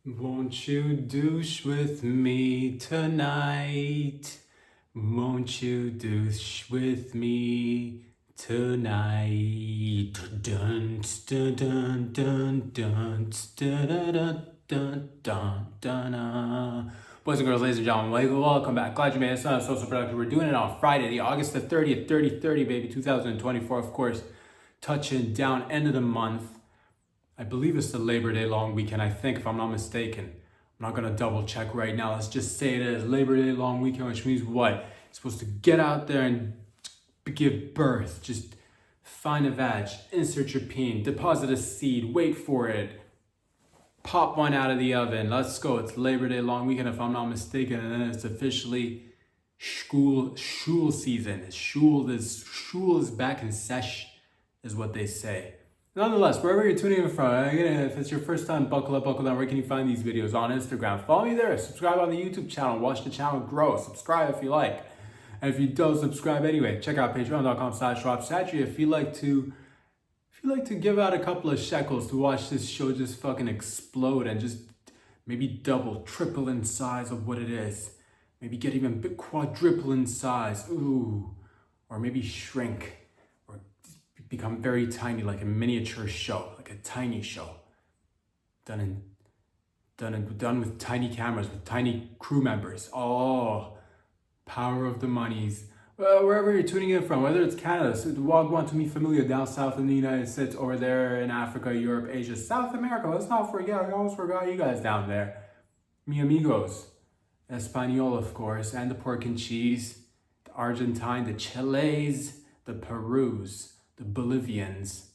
Won't you douche with me tonight? Won't you douche with me tonight? Dun dun dun dun dun dun dun dun dun dun. Boys and girls, ladies and gentlemen, welcome back. Glad you made it. It's not a social production. We're doing it on Friday, the August the 30th, 30, baby, 2024. Of course, touching down end of the month. I believe it's the Labor Day long weekend, I think, if I'm not mistaken. I'm not gonna double check right now. Let's just say it is Labor Day long weekend, which means what? You're supposed to get out there and give birth. Just find a vag, insert your peen, deposit a seed, wait for it, pop one out of the oven. Let's go. It's Labor Day long weekend, if I'm not mistaken, and then it's officially shul season. Shul is back in sesh, is what they say. Nonetheless, wherever you're tuning in from, if it's your first time, buckle up, buckle down. Where can you find these videos? On Instagram. Follow me there. Subscribe on the YouTube channel. Watch the channel grow. Subscribe if you like. And if you don't subscribe anyway, check out patreon.com/robsatry if you like to give out a couple of shekels to watch this show just fucking explode and just maybe double, triple in size of what it is. Maybe get even quadruple in size. Ooh. Or maybe shrink. Become very tiny, like a miniature show, like a tiny show, done with tiny cameras, with tiny crew members. Oh, power of the monies. Wherever you're tuning in from, whether it's Canada, so Wagwan to me familiar down south in the United States, or there in Africa, Europe, Asia, South America. Let's not forget, I almost forgot you guys down there. Mi amigos, Espanol, of course, and the pork and cheese, the Argentine, the Chiles, the Perus, the Bolivians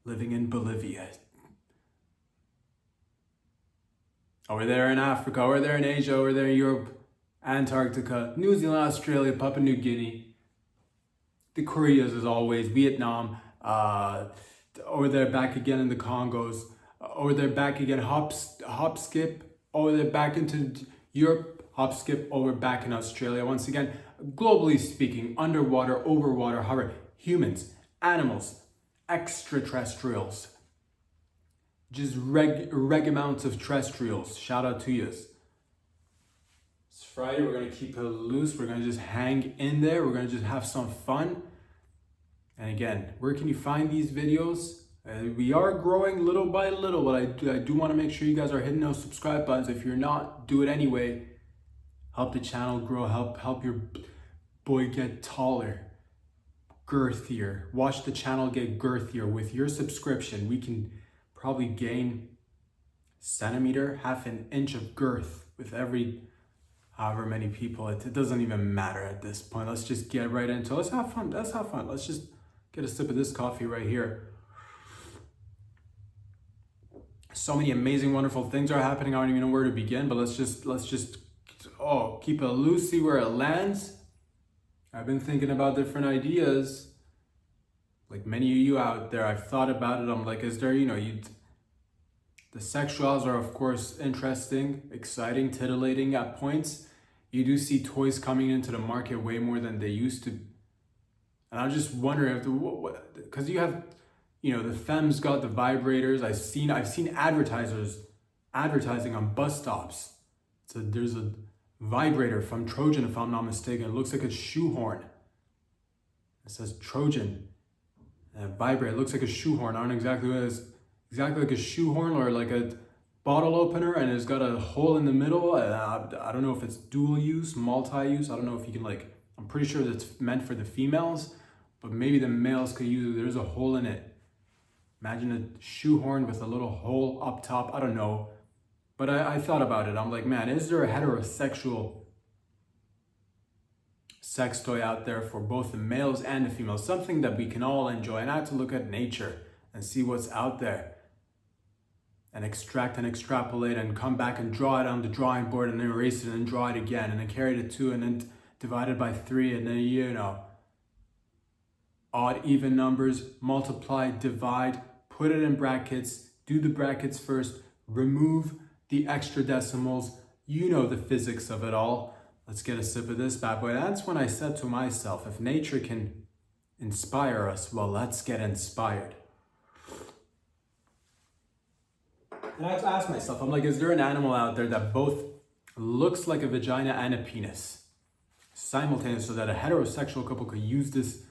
living in Bolivia. Over there in Africa, over there in Asia, over there in Europe, Antarctica, New Zealand, Australia, Papua New Guinea, the Koreas as always, Vietnam, over there back again in the Congos, over there back again, hop skip, over there back into Europe, hop skip, over back in Australia. Once again, globally speaking, underwater, overwater, however, humans, animals, extraterrestrials, just reg amounts of terrestrials. Shout out to yous. It's Friday, we're gonna keep it loose. We're gonna just hang in there. We're gonna just have some fun. And again, where can you find these videos? We are growing little by little, but I do want to make sure you guys are hitting those subscribe buttons. If you're not, do it anyway. Help the channel grow. Help your boy get taller, girthier. Watch the channel get girthier. With your subscription, we can probably gain centimeter, half an inch of girth with every however many people. It doesn't even matter at this point. Let's just get right into it. Let's have fun. Let's just get a sip of this coffee right here. So many amazing, wonderful things are happening. I don't even know where to begin, but let's just keep it loose, see where it lands. I've been thinking about different ideas. Like many of you out there, I've thought about it. I'm like, is there, the sexuals are of course interesting, exciting, titillating at points. You do see toys coming into the market way more than they used to. And I just wonder if because you have, the femmes got the vibrators. I've seen advertising on bus stops. So there's a vibrator from Trojan, if I'm not mistaken. It looks like a shoehorn. It says Trojan. Vibrator. It looks like a shoehorn. I don't know exactly what it is. Exactly like a shoehorn or like a bottle opener, and it's got a hole in the middle. I don't know if it's dual use, multi-use. I don't know if you can I'm pretty sure that's meant for the females, but maybe the males could use it. There's a hole in it. Imagine a shoehorn with a little hole up top. I don't know. But I thought about it. I'm like, man, is there a heterosexual sex toy out there for both the males and the females? Something that we can all enjoy, and I have to look at nature and see what's out there and extract and extrapolate and come back and draw it on the drawing board and then erase it and draw it again and then carry it to 2 and then divide it by 3 and then, odd, even numbers, multiply, divide, put it in brackets, do the brackets first, remove the extra decimals. You know the physics of it all. Let's get a sip of this bad boy. That's when I said to myself, if nature can inspire us, well, let's get inspired. And I have to ask myself, I'm like, is there an animal out there that both looks like a vagina and a penis simultaneously, so that a heterosexual couple could use this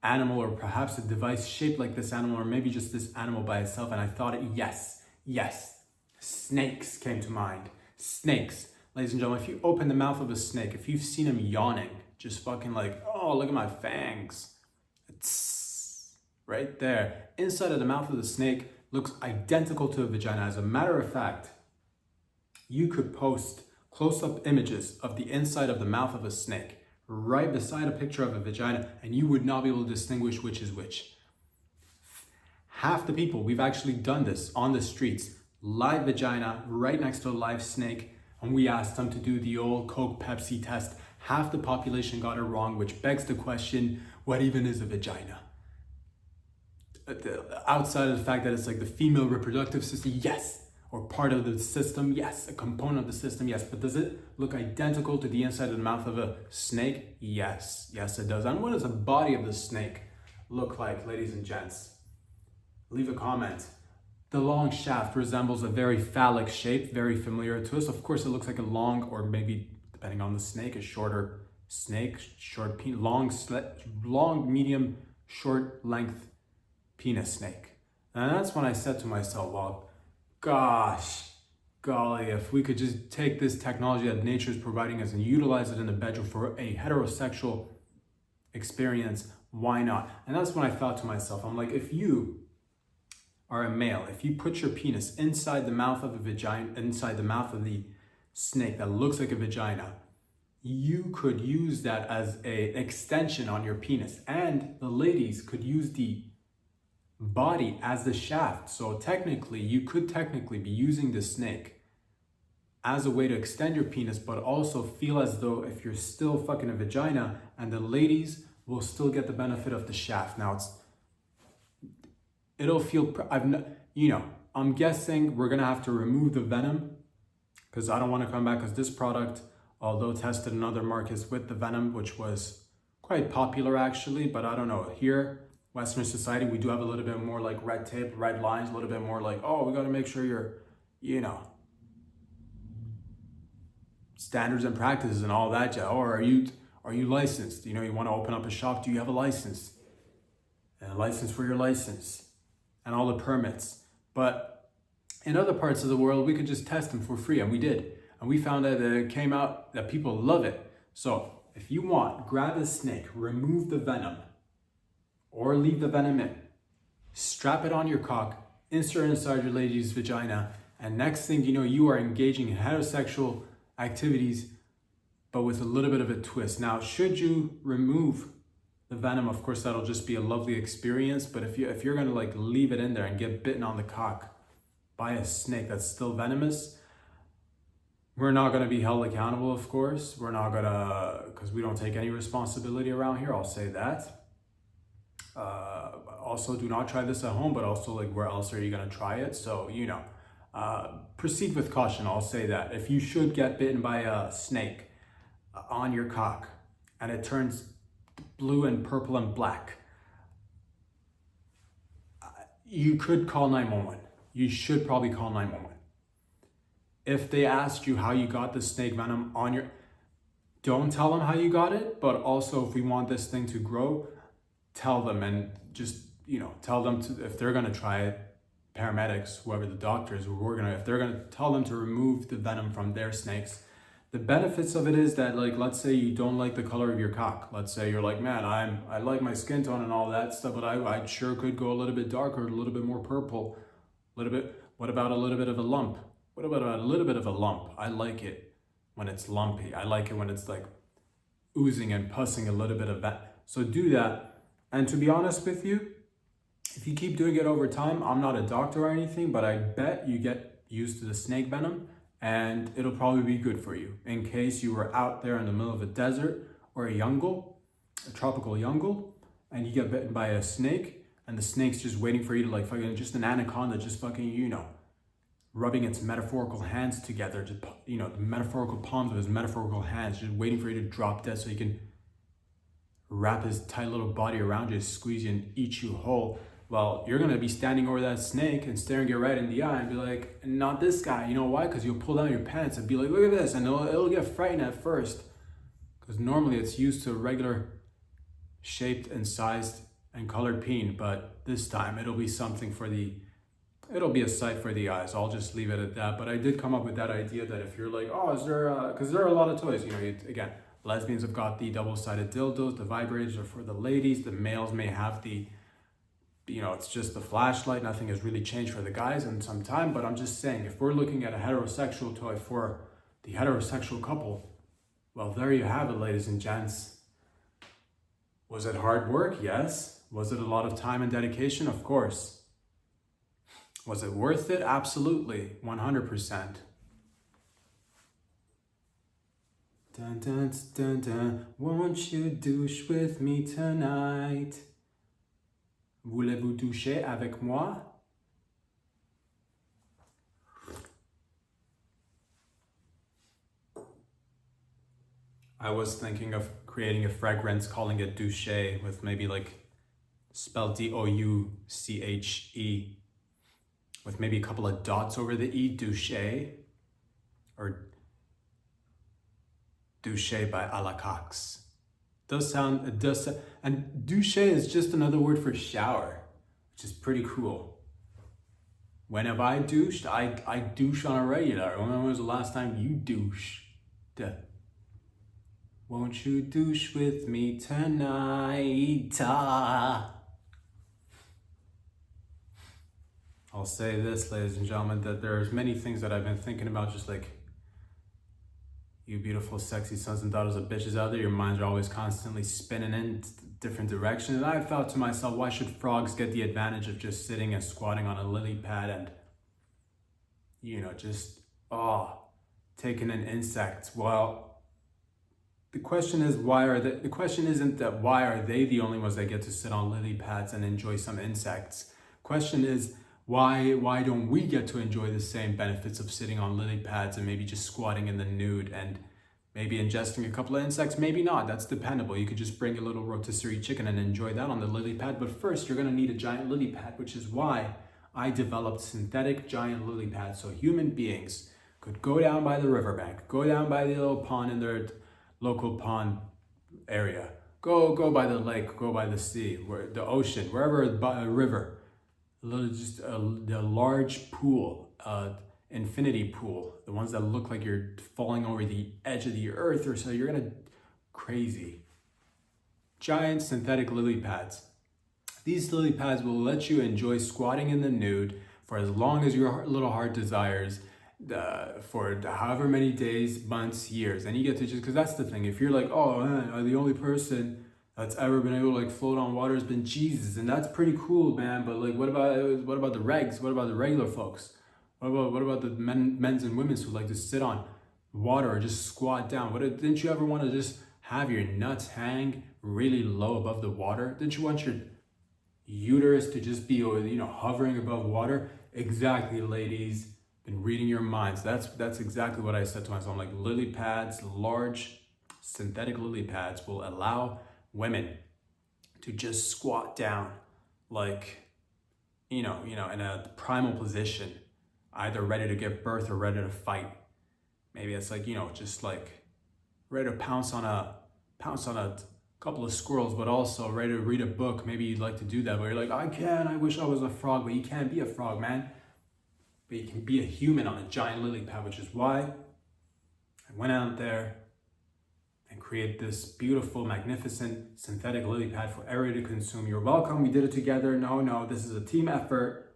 animal, or perhaps a device shaped like this animal, or maybe just this animal by itself? And I thought, yes, snakes came to mind. Snakes. Ladies and gentlemen, if you open the mouth of a snake, if you've seen him yawning, just fucking like, oh, look at my fangs. It's right there. Inside of the mouth of the snake looks identical to a vagina. As a matter of fact, you could post close-up images of the inside of the mouth of a snake right beside a picture of a vagina, and you would not be able to distinguish which is which. Half the people, we've actually done this on the streets, live vagina right next to a live snake, and we asked them to do the old Coke Pepsi test. Half the population got it wrong, which begs the question, what even is a vagina? Outside of the fact that it's like the female reproductive system, yes. Or part of the system, yes. A component of the system, yes. But does it look identical to the inside of the mouth of a snake? Yes, it does. And what does the body of the snake look like, ladies and gents? Leave a comment. The long shaft resembles a very phallic shape, very familiar to us. Of course, it looks like a long, or maybe depending on the snake, a shorter snake, short penis, long, medium, short length penis snake. And that's when I said to myself, well, gosh, golly, if we could just take this technology that nature is providing us and utilize it in the bedroom for a heterosexual experience, why not? And that's when I thought to myself, I'm like, if you are a male, if you put your penis inside the mouth of a vagina, inside the mouth of the snake that looks like a vagina, you could use that as an extension on your penis. And the ladies could use the body as the shaft. So technically, you could technically be using the snake as a way to extend your penis, but also feel as though if you're still fucking a vagina, and the ladies will still get the benefit of the shaft. Now it'll feel, I'm guessing we're gonna have to remove the venom, because I don't want to come back, because this product, although tested in other markets with the venom, which was quite popular actually, but I don't know, here, Western society, we do have a little bit more like red tape, red lines, a little bit more like, oh, we got to make sure you're, standards and practices and all that. Or are you licensed? You want to open up a shop. Do you have a license? And a license for your license and all the permits. But in other parts of the world, we could just test them for free. And we did. And we found that it came out that people love it. So if you want, grab a snake, remove the venom, or leave the venom in, strap it on your cock, insert it inside your lady's vagina, and next thing you know, you are engaging in heterosexual activities, but with a little bit of a twist. Now, should you remove the venom, of course, that'll just be a lovely experience, but if you're gonna like leave it in there and get bitten on the cock by a snake that's still venomous, we're not gonna be held accountable, of course. We're not gonna, because we don't take any responsibility around here, I'll say that. Also, do not try this at home, but also like, where else are you going to try it? So, proceed with caution. I'll say that if you should get bitten by a snake on your cock and it turns blue and purple and black, you could call 911. You should probably call 911. If they asked you how you got the snake venom on your, don't tell them how you got it, but also if we want this thing to grow, tell them, and just, tell them to, if they're going to try it, paramedics, whoever the doctor is, if they're going to tell them to remove the venom from their snakes. The benefits of it is that, like, let's say you don't like the color of your cock. Let's say you're like, man, I like my skin tone and all that stuff, but I sure could go a little bit darker, a little bit more purple, a little bit. What about a little bit of a lump? What about a little bit of a lump? I like it when it's lumpy. I like it when it's like oozing and pussing a little bit of that. So do that. And to be honest with you, if you keep doing it over time, I'm not a doctor or anything, but I bet you get used to the snake venom and it'll probably be good for you in case you were out there in the middle of a desert or a jungle, a tropical jungle, and you get bitten by a snake and the snake's just waiting for you to, like, fucking, just an anaconda, just fucking, rubbing its metaphorical hands together, just, the metaphorical palms of his metaphorical hands, just waiting for you to drop dead so he can wrap his tight little body around you, squeeze you and eat you whole. Well, you're gonna be standing over that snake and staring it right in the eye and be like, not this guy. You know why? Because you'll pull down your pants and be like, look at this, and it'll get frightened at first. Because normally it's used to regular shaped and sized and colored peen, but this time it'll be a sight for the eyes. I'll just leave it at that. But I did come up with that idea that if you're like, oh, is there, because there are a lot of toys, again, lesbians have got the double-sided dildos, the vibrators are for the ladies, the males may have the, it's just the flashlight, nothing has really changed for the guys in some time, but I'm just saying, if we're looking at a heterosexual toy for the heterosexual couple, well, there you have it, ladies and gents. Was it hard work? Yes. Was it a lot of time and dedication? Of course. Was it worth it? Absolutely. 100%. Dun, dun, dun, dun. Won't you douche with me tonight? Voulez-vous doucher avec moi? I was thinking of creating a fragrance, calling it douche, with maybe like spelled D-O-U-C-H-E, with maybe a couple of dots over the E, douche, or douche by à la Cox. It does sound, and douche is just another word for shower, which is pretty cool. When have I douched? I douche on a regular. When was the last time you douched? Won't you douche with me tonight? I'll say this, ladies and gentlemen, that there's many things that I've been thinking about, just like you beautiful, sexy sons and daughters of bitches out there, your minds are always constantly spinning in different directions. And I thought to myself, why should frogs get the advantage of just sitting and squatting on a lily pad and, taking in insects? Well, the question is, the question isn't that why are they the only ones that get to sit on lily pads and enjoy some insects? Question is, why don't we get to enjoy the same benefits of sitting on lily pads and maybe just squatting in the nude and maybe ingesting a couple of insects? Maybe not, that's dependable. You could just bring a little rotisserie chicken and enjoy that on the lily pad. But first, you're gonna need a giant lily pad, which is why I developed synthetic giant lily pads. So human beings could go down by the riverbank, go down by the little pond in their local pond area, go by the lake, go by the sea, the ocean, wherever, by a river, the large pool, infinity pool, the ones that look like you're falling over the edge of the earth, or so you're gonna crazy. Giant synthetic lily pads. These lily pads will let you enjoy squatting in the nude for as long as your little heart desires, for however many days, months, years. And you get to just, because that's the thing, if you're like, oh man, the only person that's ever been able to like float on water has been Jesus, and that's pretty cool, man, but like what about the regs? What about the regular folks? What about the men's and women's who like to sit on water or just squat down? Didn't you ever want to just have your nuts hang really low above the water? Didn't you want your uterus to just be hovering above water? Exactly, ladies. Been reading your minds. That's exactly what I said to myself. I'm like, lily pads, large synthetic lily pads will allow women to just squat down like, in a primal position, either ready to give birth or ready to fight. Maybe it's like, just like ready to pounce on a couple of squirrels, but also ready to read a book. Maybe you'd like to do that, but you're like, I wish I was a frog, but you can't be a frog, man. But you can be a human on a giant lily pad, which is why I went out there and created this beautiful, magnificent synthetic lily pad for everybody to consume. You're welcome. We did it together. No, this is a team effort.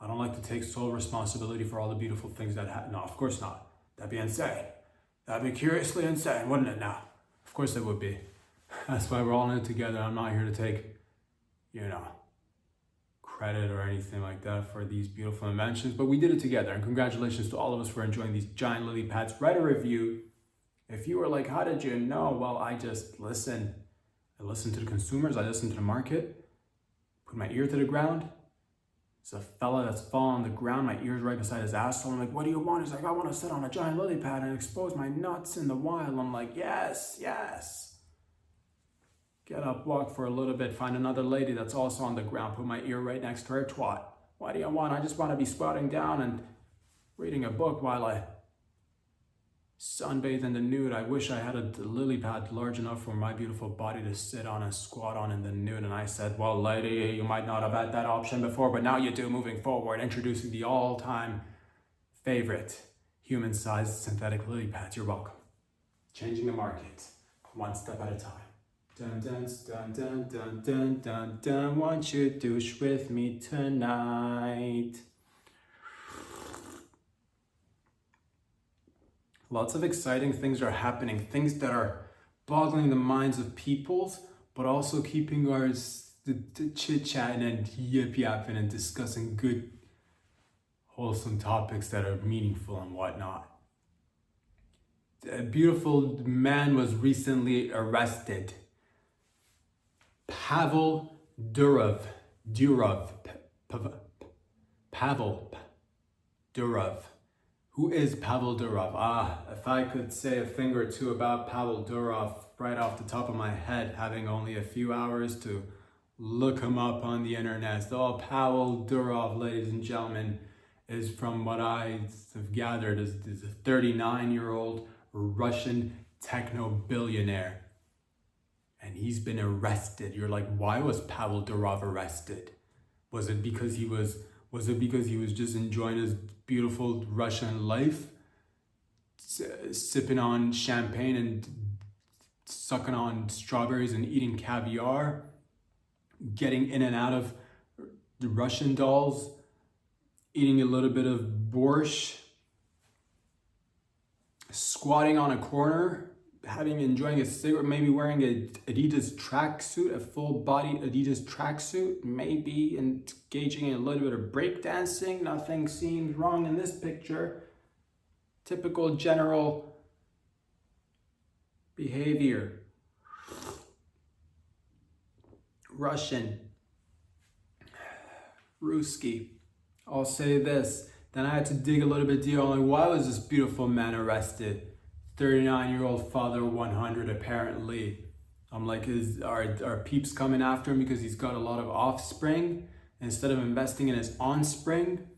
I don't like to take sole responsibility for all the beautiful things that happen. No, of course not. That'd be insane. That'd be curiously insane, wouldn't it now? Of course it would be. That's why we're all in it together. I'm not here to take, credit or anything like that for these beautiful inventions, but we did it together, and congratulations to all of us for enjoying these giant lily pads. Write a review. If you were like, how did you know? Well, I just listen. I listen to the consumers, I listen to the market, put my ear to the ground. There's a fella that's falling on the ground, my ear's right beside his asshole. I'm like, what do you want? He's like, I want to sit on a giant lily pad and expose my nuts in the wild. I'm like, yes. Get up, walk for a little bit, find another lady that's also on the ground, put my ear right next to her, twat. What do you want? I just want to be squatting down and reading a book while I sunbathe in the nude. I wish I had a lily pad large enough for my beautiful body to sit on and squat on in the nude. And I said, well, lady, you might not have had that option before, but now you do. Moving forward, introducing the all-time favorite human-sized synthetic lily pads. You're welcome. Changing the market, one step at a time. Dun dun dun dun dun dun dun dun. Won't you douche with me tonight? Lots of exciting things are happening, things that are boggling the minds of peoples, but also keeping ours chit-chatting and yip-yapping and discussing good, wholesome topics that are meaningful and whatnot. A beautiful man was recently arrested. Pavel Durov. Who is Pavel Durov? If I could say a thing or two about Pavel Durov right off the top of my head, having only a few hours to look him up on the internet. So Pavel Durov, ladies and gentlemen, is, from what I have gathered, is a 39-year-old Russian techno billionaire. And he's been arrested. You're like, why was Pavel Durov arrested? Was it because he was just enjoying his beautiful Russian life, sipping on champagne and sucking on strawberries and eating caviar, getting in and out of the Russian dolls, eating a little bit of borscht, squatting on a corner, enjoying a cigarette, maybe wearing a Adidas tracksuit, a full body Adidas tracksuit, maybe engaging in a little bit of breakdancing. Nothing seems wrong in this picture. Typical general behavior. Russian. Ruski. I'll say this. Then I had to dig a little bit deeper. Like, why was this beautiful man arrested? 39-year-old father, 100 apparently. I'm like, are peeps coming after him because he's got a lot of offspring instead of investing in his onspring?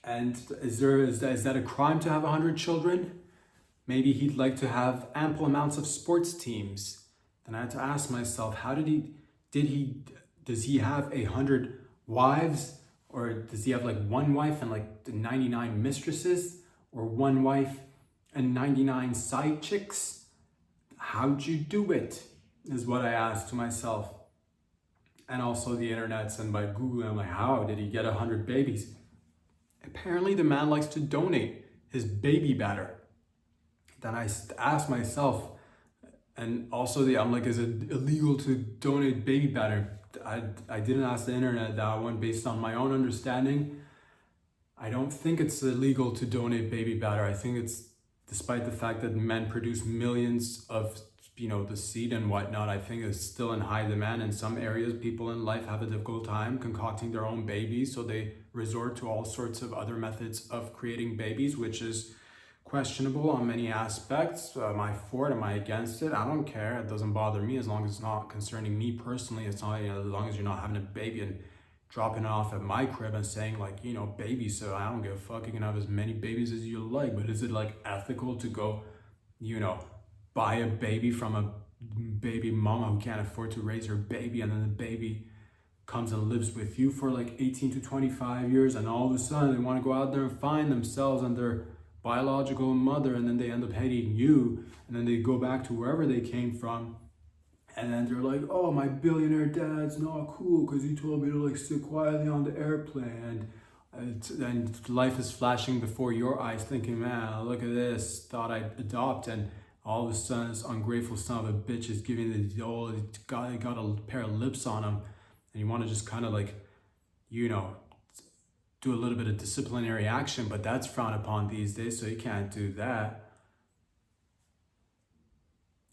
And is that a crime to have 100 children? Maybe he'd like to have ample amounts of sports teams. Then I had to ask myself, does he have 100 wives? Or does he have like one wife and like 99 mistresses? Or one wife and 99 side chicks? How'd you do it? Is what I asked to myself. And also the internets, and by Google, I'm like, how did he get 100 babies? Apparently the man likes to donate his baby batter. Then I asked myself, and also I'm like, is it illegal to donate baby batter? I didn't ask the internet that one based on my own understanding. I don't think it's illegal to donate baby batter. I think it's, despite the fact that men produce millions of, the seed and whatnot, I think it's still in high demand. In some areas, people in life have a difficult time concocting their own babies, so they resort to all sorts of other methods of creating babies, which is questionable on many aspects. Am I for it? Am I against it? I don't care. It doesn't bother me as long as it's not concerning me personally. It's not, as long as you're not having a baby and dropping it off at my crib and saying like, baby, so I don't give a fuck, you can have as many babies as you like. But is it like ethical to go, buy a baby from a baby mama who can't afford to raise her baby, and then the baby comes and lives with you for like 18 to 25 years, and all of a sudden they want to go out there and find themselves and their biological mother, and then they end up hating you, and then they go back to wherever they came from, and then they're like, oh, my billionaire dad's not cool because he told me to like sit quietly on the airplane, and life is flashing before your eyes thinking, man, look at this, thought I'd adopt, and all of a sudden this ungrateful son of a bitch is giving got a pair of lips on him, and you want to just kind of like, do a little bit of disciplinary action, but that's frowned upon these days, so you can't do that.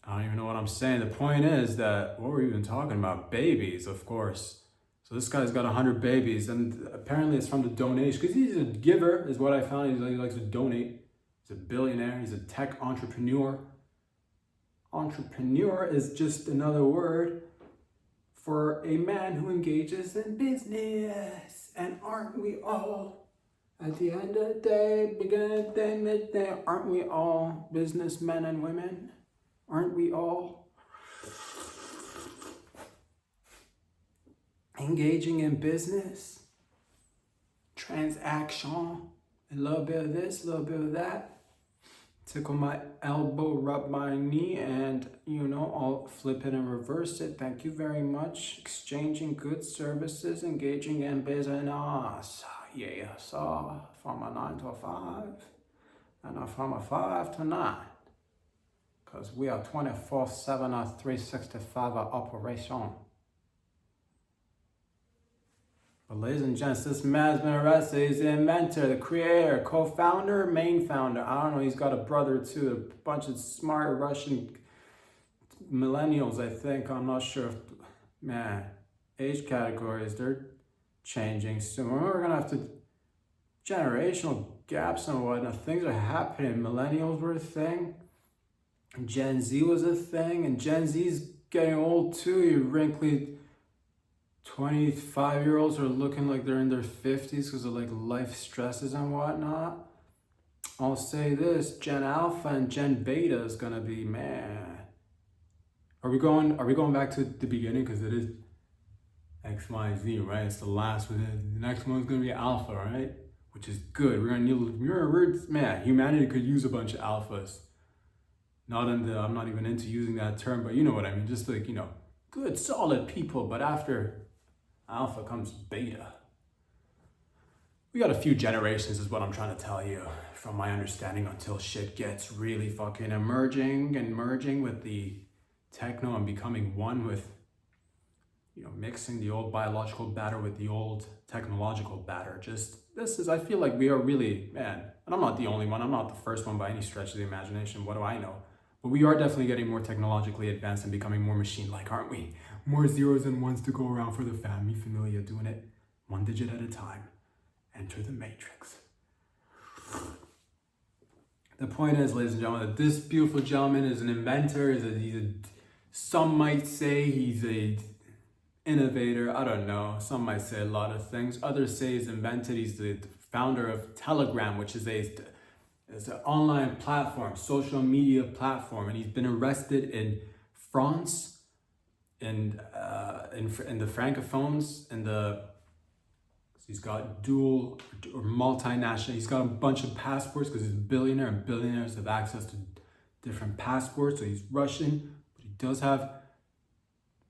I don't even know what I'm saying. The point is that, what were we even talking about? Babies, of course. So this guy's got 100 babies, and apparently it's from the donation, because he's a giver, is what I found. He likes to donate. He's a billionaire. He's a tech entrepreneur. Entrepreneur is just another word for a man who engages in business. And aren't we all, at the end of the day, beginning of the day, midday, aren't we all businessmen and women? Aren't we all engaging in business, transaction, a little bit of this, a little bit of that? Tickle my elbow, rub my knee, and I'll flip it and reverse it. Thank you very much. Exchanging goods, services, engaging in business. Yeah, so from a 9 to 5 and from a 5 to 9. Because we are 24/7 or 365 operation. But ladies and gents, this man's been arrested. He's the inventor, the creator, co-founder, main founder. I don't know, he's got a brother too. A bunch of smart Russian millennials, I think. I'm not sure if, man, age categories, they're changing soon. We're gonna have to, generational gaps and whatnot. Things are happening. Millennials were a thing. Gen Z was a thing. And Gen Z's getting old too. You wrinkly 25-year-olds are looking like they're in their 50s because of like life stresses and whatnot. I'll say this, Gen Alpha and Gen Beta is gonna be, man. Are we going back to the beginning? Because it is X, Y, Z, right? It's the last one. The next one's gonna be Alpha, right? Which is good. Man, humanity could use a bunch of alphas. I'm not even into using that term, but you know what I mean. Just like, good, solid people, but after Alpha comes Beta. We got a few generations is what I'm trying to tell you from my understanding until shit gets really fucking emerging and merging with the techno and becoming one with, mixing the old biological batter with the old technological batter. I feel like we are really, man, and I'm not the only one. I'm not the first one by any stretch of the imagination. What do I know? But we are definitely getting more technologically advanced and becoming more machine-like, aren't we? More zeros and ones to go around for the family familia, doing it one digit at a time. Enter the matrix. The point is, ladies and gentlemen, that this beautiful gentleman is an inventor. Some might say he's a innovator. I don't know. Some might say a lot of things. Others say he's invented. He's the founder of Telegram, which is it's an online platform, social media platform, and he's been arrested in France, in the francophones, he's got dual or multinational. He's got a bunch of passports because he's a billionaire, and billionaires have access to different passports. So he's Russian, but he does have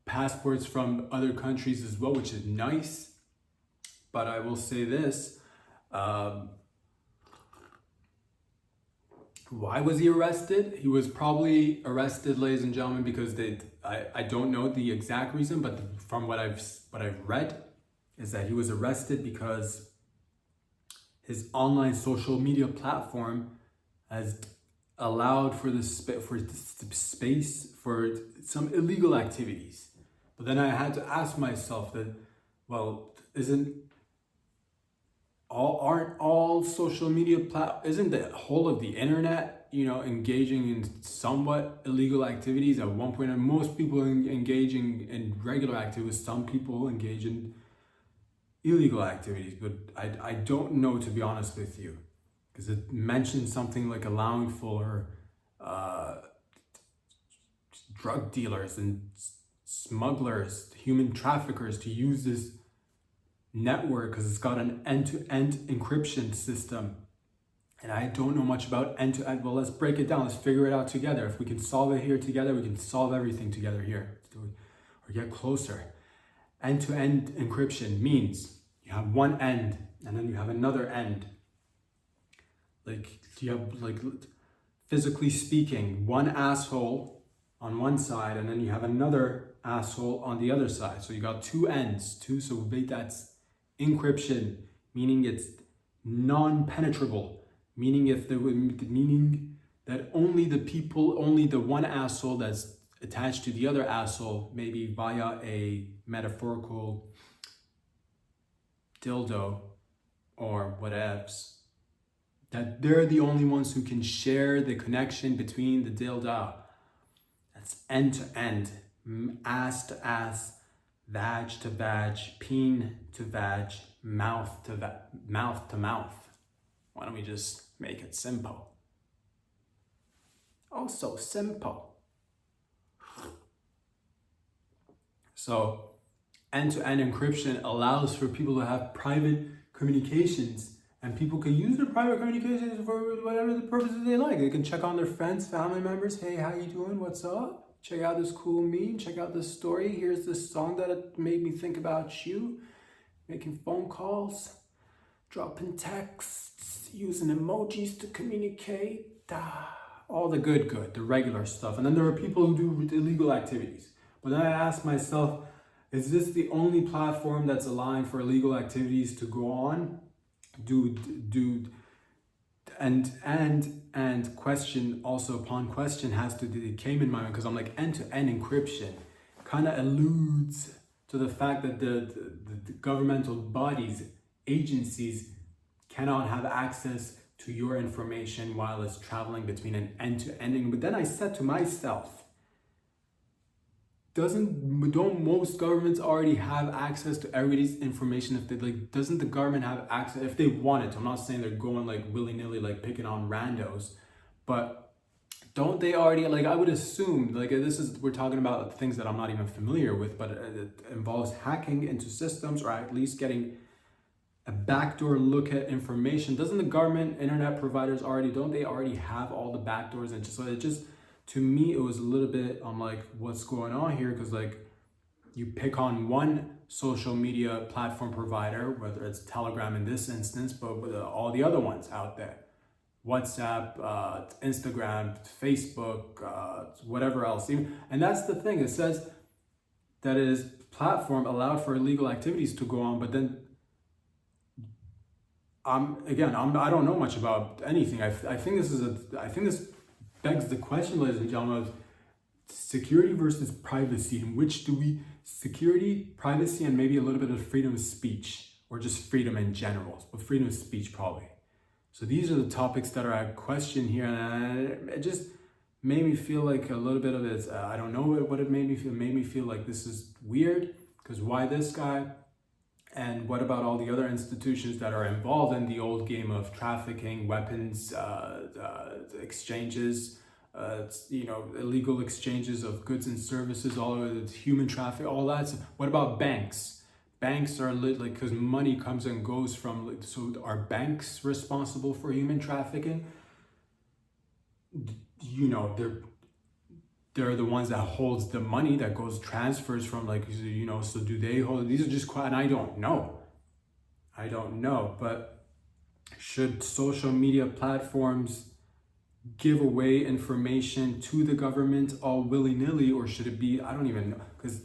passports from other countries as well, which is nice. But I will say this. Why was he arrested? He was probably arrested, ladies and gentlemen, because I don't know the exact reason, but from what I've read is that he was arrested because his online social media platform has allowed for space for some illegal activities. But then I had to ask myself that, well, aren't all social media isn't the whole of the internet, engaging in somewhat illegal activities at one point? And most people engaging in regular activities, some people engage in illegal activities, but I don't know, to be honest with you, because it mentioned something like allowing for drug dealers and smugglers, human traffickers to use this network because it's got an end-to-end encryption system. And I don't know much about end-to-end. Well, let's break it down. Let's figure it out together. If we can solve it here together, we can solve everything together here. Or get closer. End-to-end encryption means you have one end and then you have another end. Like you have, like, physically speaking, one asshole on one side and then you have another asshole on the other side. So you got two ends, so that's encryption, meaning it's non-penetrable, meaning that only the one asshole that's attached to the other asshole, maybe via a metaphorical dildo or whatevs, that they're the only ones who can share the connection between the dildo. It's end to end, ass to ass, vag to vag, peen to vag, mouth to mouth to mouth. Why don't we just make it simple? Oh, so simple. So end-to-end encryption allows for people to have private communications, and people can use their private communications for whatever the purposes they like. They can check on their friends, family members. Hey, how you doing? What's up? Check out this cool meme. Check out this story. Here's this song that made me think about you. Making phone calls, dropping texts, using emojis to communicate. All the good, the regular stuff. And then there are people who do illegal activities. But then I ask myself, is this the only platform that's allowing for illegal activities to go on? And question also upon question it came in my mind, because I'm like, end-to-end encryption kind of alludes to the fact that the governmental bodies, agencies cannot have access to your information while it's traveling between an end-to-end. But then I said to myself, don't most governments already have access to everybody's information? If they like, doesn't the government have access if they wanted to? I'm not saying they're going like willy-nilly, like picking on randos, but don't they already, like, I would assume, like, we're talking about things that I'm not even familiar with, but it involves hacking into systems, or at least getting a backdoor look at information. Doesn't the government, internet providers don't they already have all the backdoors? And to me, it was a little bit, I'm like, what's going on here? Because like, you pick on one social media platform provider, whether it's Telegram in this instance, but with all the other ones out there, WhatsApp, Instagram, Facebook, whatever else. And that's the thing, it says that it is platform allowed for illegal activities to go on, but then I don't know much about anything. I think this begs the question, ladies and gentlemen, of security versus privacy. In which do we, security, privacy, and maybe a little bit of freedom of speech, or just freedom in general, but freedom of speech probably. So these are the topics that are at question here, and it just made me feel like a little bit of it. I don't know what it made me feel. It made me feel like this is weird, because why this guy? And what about all the other institutions that are involved in the old game of trafficking, weapons, exchanges, illegal exchanges of goods and services, all of it, human traffic, all that. What about banks? Banks are like, because money comes and goes from, so are banks responsible for human trafficking? They're the ones that holds the money that goes transfers from, like, so do they hold? These are just quite, and I don't know, but should social media platforms give away information to the government all willy-nilly, or should it be, I don't even know, because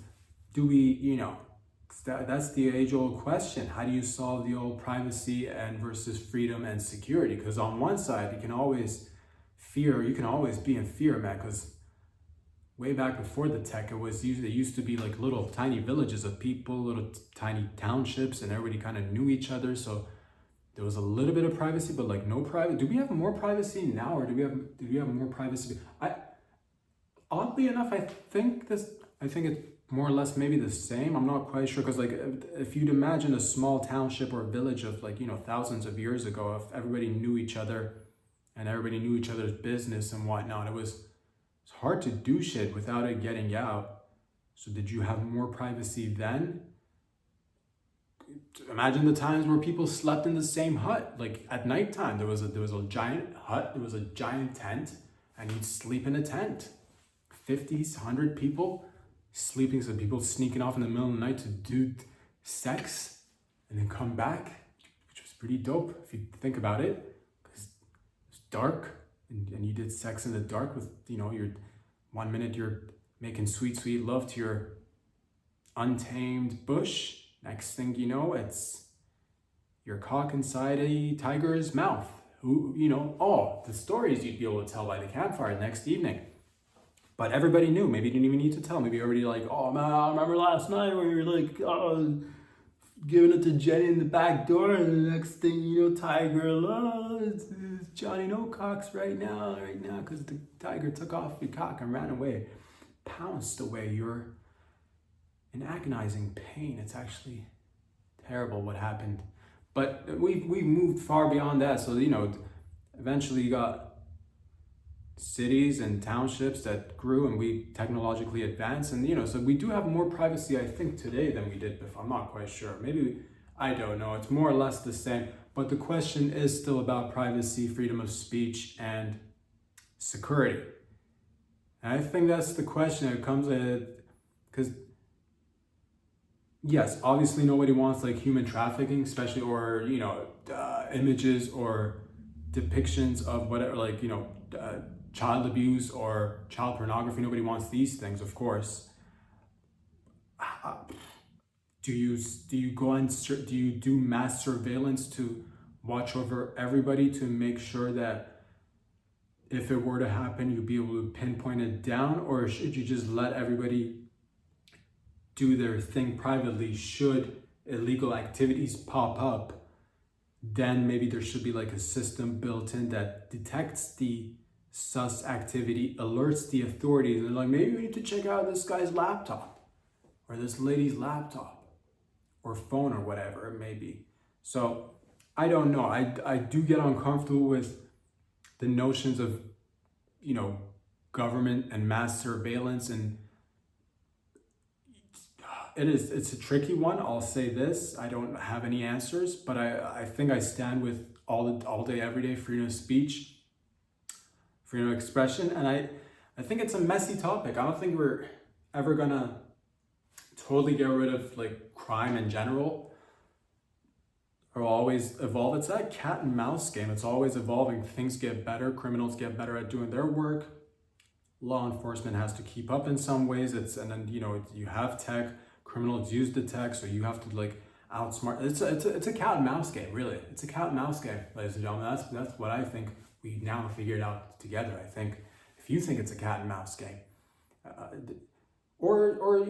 do we, that's the age-old question. How do you solve the old privacy and versus freedom and security? Because on one side, you can always be in fear, man, because way back before the tech, it used to be like little tiny villages of people, little tiny townships, and everybody kind of knew each other. So there was a little bit of privacy, but like no private. Do we have more privacy now, or do we have more privacy? Oddly enough, I think it's more or less maybe the same. I'm not quite sure, because like, if you'd imagine a small township or village of like, thousands of years ago, if everybody knew each other and everybody knew each other's business and whatnot, it's hard to do shit without it getting out. So did you have more privacy then? Imagine the times where people slept in the same hut. Like at nighttime, there was a giant hut, there was a giant tent, and you'd sleep in a tent. 50, 100 people sleeping, so people sneaking off in the middle of the night to do sex and then come back, which was pretty dope if you think about it, because it's dark. And you did sex in the dark with, your 1 minute you're making sweet love to your untamed bush. Next thing you know, it's your cock inside a tiger's mouth. All the stories you'd be able to tell by the campfire the next evening. But everybody knew. Maybe you didn't even need to tell. Maybe everybody like, oh man, I remember last night where you were like, giving it to Jenny in the back door, and the next thing you know, Tiger, it's Johnny No Cocks right now, because the tiger took off your cock and ran away. pounced away. You're in agonizing pain. It's actually terrible what happened. But we've moved far beyond that. So, eventually you got cities and townships that grew and we technologically advanced. And, so we do have more privacy, I think, today than we did before. I'm not quite sure. Maybe, I don't know. It's more or less the same. But the question is still about privacy, freedom of speech, and security. And I think that's the question that comes at, because yes, obviously nobody wants like human trafficking, especially, or, images or depictions of whatever, like, child abuse or child pornography. Nobody wants these things, of course. Do you go and do you do mass surveillance to watch over everybody to make sure that if it were to happen, you'd be able to pinpoint it down? Or should you just let everybody do their thing privately? Should illegal activities pop up, then maybe there should be like a system built in that detects the sus activity, alerts the authorities, and like, maybe we need to check out this guy's laptop or this lady's laptop or phone or whatever it may be. So I don't know. I do get uncomfortable with the notions of, government and mass surveillance, and it's a tricky one. I'll say this: I don't have any answers, but I think I stand with all day, every day freedom of speech, freedom of expression, and I think it's a messy topic. I don't think we're ever gonna totally get rid of like crime in general, or always evolve. It's that cat and mouse game. It's always evolving. Things get better. Criminals get better at doing their work. Law enforcement has to keep up in some ways. And then you have tech. Criminals use the tech, so you have to like outsmart. It's a cat and mouse game, really. It's a cat and mouse game, ladies and gentlemen. That's what I think we now figured out together. I think if you think it's a cat and mouse game, or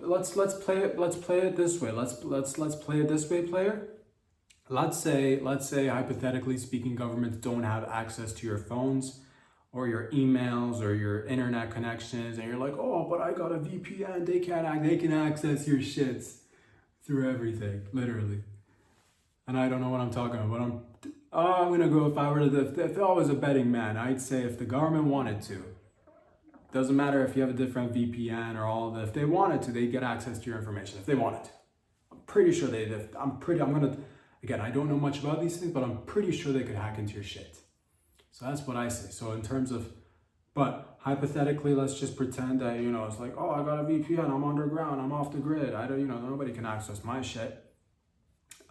let's play it this way. Let's play it this way, player. Let's say hypothetically speaking, governments don't have access to your phones or your emails or your internet connections, and you're like, oh, but I got a VPN. They can access your shits through everything, literally. And I don't know what I'm talking about, but I'm gonna go, if I was a betting man, I'd say if the government wanted to, doesn't matter if you have a different VPN or all that, if they wanted to, they'd get access to your information if they wanted to. I'm pretty sure again, I don't know much about these things, but I'm pretty sure they could hack into your shit. So that's what I say. So in terms of, but hypothetically, let's just pretend that, it's like, oh, I got a VPN, I'm underground, I'm off the grid. Nobody can access my shit.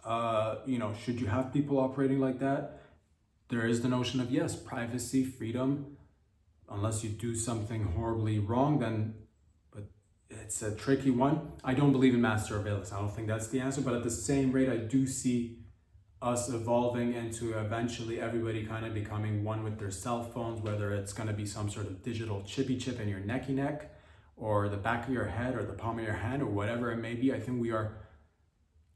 Should you have people operating like that? There is the notion of, yes, privacy, freedom, unless you do something horribly wrong, then, but it's a tricky one. I don't believe in mass surveillance. I don't think that's the answer, but at the same rate, I do see us evolving into eventually everybody kind of becoming one with their cell phones, whether it's going to be some sort of digital chippy chip in your necky neck or the back of your head or the palm of your hand or whatever it may be. I think we are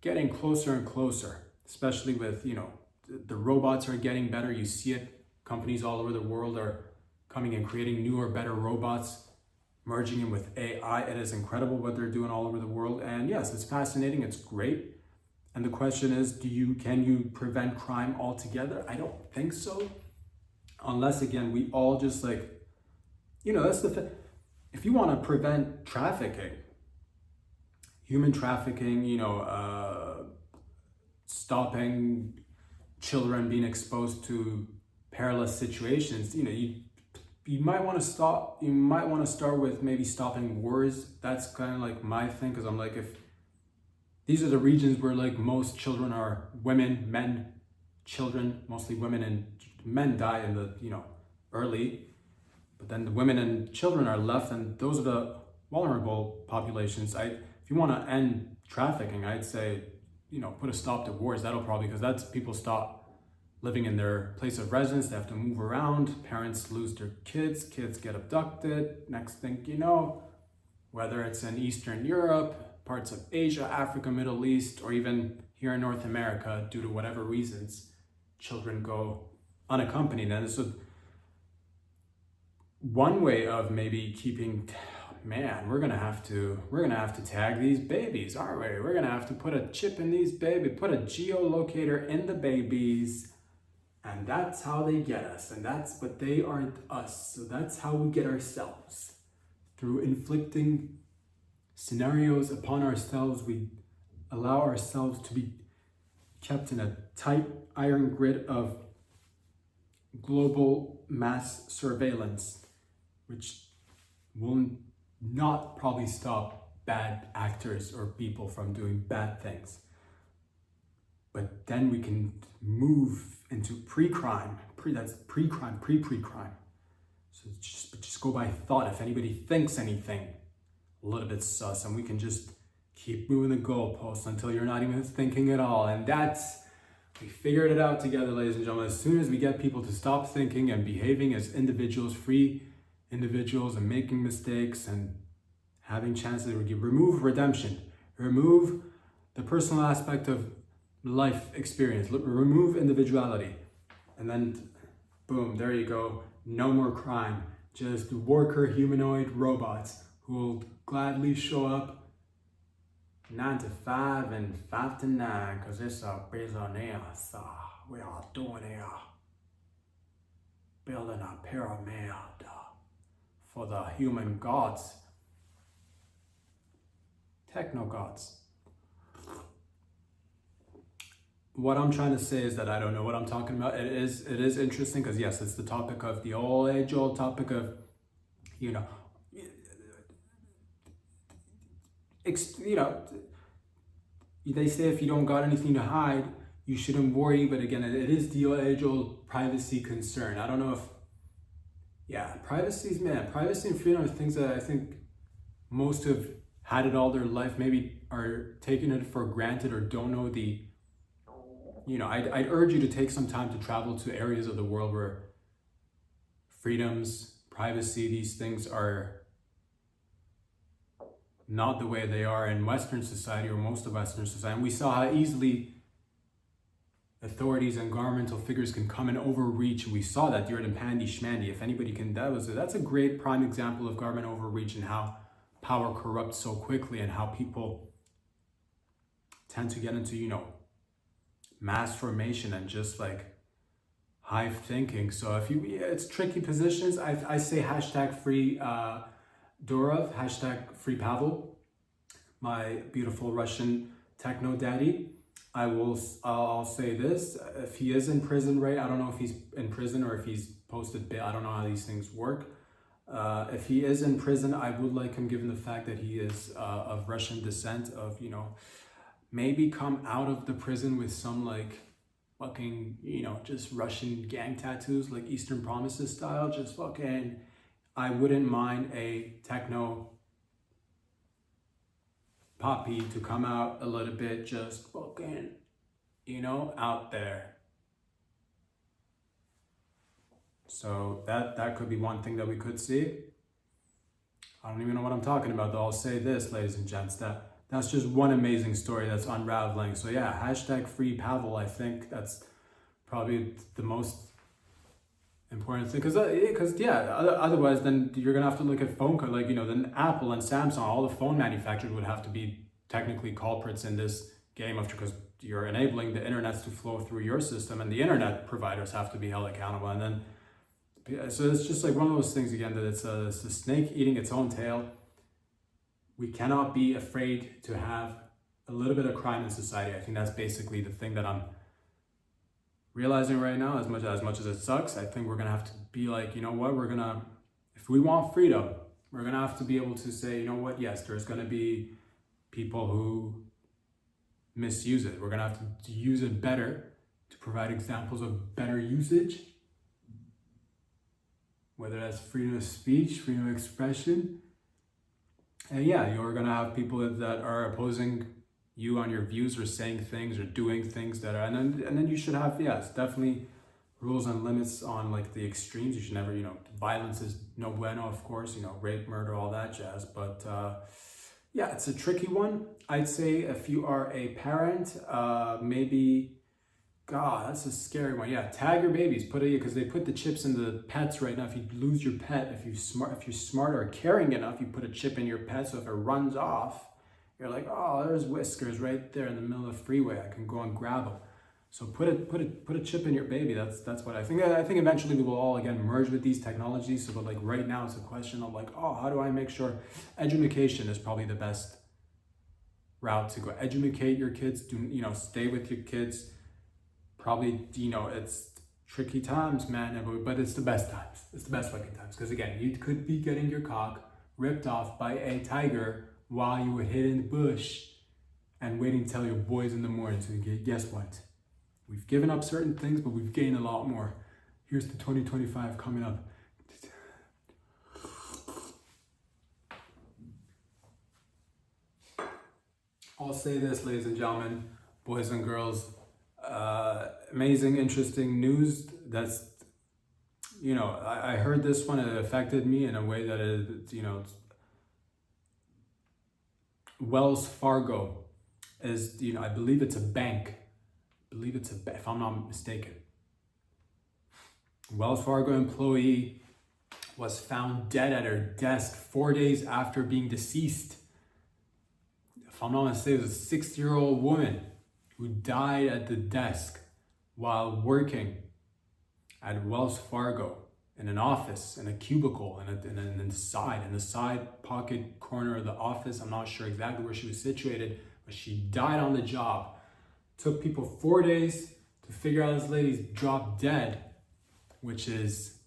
getting closer and closer, especially with, the robots are getting better. You see it. Companies all over the world are coming and creating newer, better robots, merging in with AI. It is incredible what they're doing all over the world. And yes, it's fascinating. It's great. And the question is, can you prevent crime altogether? I don't think so. Unless, again, we all just that's the thing. If you want to prevent trafficking, human trafficking, stopping children being exposed to perilous situations, you might want to start with maybe stopping wars. That's kind of like my thing, because I'm like, if these are the regions where like most children are children, mostly women, and men die in the, early, but then the women and children are left, and those are the vulnerable populations. If you want to end trafficking, I'd say, put a stop to wars. That'll probably, because that's people stop living in their place of residence. They have to move around. Parents lose their kids get abducted. Next thing you know, whether it's in Eastern Europe, parts of Asia, Africa, Middle East, or even here in North America, due to whatever reasons, children go unaccompanied. And so one way of maybe keeping man, we're gonna have to tag these babies, aren't we? We're gonna have to put a chip in these babies, put a geolocator in the babies, and that's how they get us. And but they aren't us. So that's how we get ourselves. Through inflicting scenarios upon ourselves, we allow ourselves to be kept in a tight iron grid of global mass surveillance, which will not probably stop bad actors or people from doing bad things. But then we can move into pre-crime. That's pre-crime, pre-crime. So just go by thought. If anybody thinks anything a little bit sus, and we can just keep moving the goalposts until you're not even thinking at all. And we figured it out together, ladies and gentlemen. As soon as we get people to stop thinking and behaving as individuals, free individuals, and making mistakes and having chances, remove redemption, remove the personal aspect of life experience, remove individuality, and then boom, there you go. No more crime. Just worker humanoid robots who will gladly show up 9 to 5 and 5 to 9, because it's a business we are doing here. Building a pyramid for the human gods. Techno gods. What I'm trying to say is that I don't know what I'm talking about. It is interesting because yes, it's the topic of the age-old topic of, they say if you don't got anything to hide, you shouldn't worry. But again, it is the age-old privacy concern. I don't know if, privacy and freedom are things that I think most have had it all their life, maybe are taking it for granted or don't know I'd urge you to take some time to travel to areas of the world where freedoms, privacy, these things are not the way they are in Western society or most of Western society. And we saw how easily authorities and governmental figures can come and overreach. We saw that during Pandy Schmandy. If anybody can, that's a great prime example of government overreach and how power corrupts so quickly and how people tend to get into, mass formation and just like hive thinking. So it's tricky positions. I say hashtag free Durov, hashtag free Pavel, my beautiful Russian techno daddy. I'll say this: if he is in prison, right? I don't know if he's in prison or if he's posted bail. I don't know how these things work. If he is in prison, I would like him, given the fact that he is of Russian descent, maybe come out of the prison with some like fucking, just Russian gang tattoos, like Eastern Promises style, just fucking, I wouldn't mind a techno poppy to come out a little bit, just fucking, out there. So that could be one thing that we could see. I don't even know what I'm talking about though. I'll say this, ladies and gents, that's just one amazing story that's unraveling. So yeah, hashtag free Pavel. I think that's probably the most important thing. Because otherwise then you're going to have to look at phone code. Like, then Apple and Samsung, all the phone manufacturers would have to be technically culprits in this game because you're enabling the internet to flow through your system and the internet providers have to be held accountable. And then, so it's just like one of those things again, that it's a snake eating its own tail. We cannot be afraid to have a little bit of crime in society. I think that's basically the thing that I'm realizing right now. As much as it sucks, I think we're gonna have to be like, if we want freedom, we're gonna have to be able to say, yes, there's gonna be people who misuse it. We're gonna have to use it better, to provide examples of better usage, whether that's freedom of speech, freedom of expression. And yeah, you're gonna have people that are opposing you on your views or saying things or doing things that are, and then you should have, yes, definitely rules and limits on like the extremes. You should never, violence is no bueno, of course, rape, murder, all that jazz. But yeah, it's a tricky one. I'd say if you are a parent, maybe God, that's a scary one. Yeah, tag your babies. Put it because they put the chips in the pets right now. If you lose your pet, if you're smart or caring enough, you put a chip in your pet. So if it runs off, you're like, oh, there's Whiskers right there in the middle of the freeway. I can go and grab him. So put a chip in your baby. That's what I think. I think eventually we will all again merge with these technologies. So, but like right now, it's a question of like, oh, how do I make sure education is probably the best route to go. Educate your kids. Stay with your kids. Probably, it's tricky times, man, but it's the best times. It's the best fucking times. Because again, you could be getting your cock ripped off by a tiger while you were hid in the bush and waiting till your boys in the morning. So guess what? We've given up certain things, but we've gained a lot more. Here's the 2025 coming up. I'll say this, ladies and gentlemen, boys and girls, amazing, interesting news. That's, I heard this one, it affected me in a way that Wells Fargo is, I believe it's a bank. If I'm not mistaken. Wells Fargo employee was found dead at her desk 4 days after being deceased. If I'm not mistaken, it was a 60-year-old woman who died at the desk while working at Wells Fargo in an office, in a cubicle, in the side pocket corner of the office. I'm not sure exactly where she was situated, but she died on the job. Took people 4 days to figure out this lady's dropped dead, which is,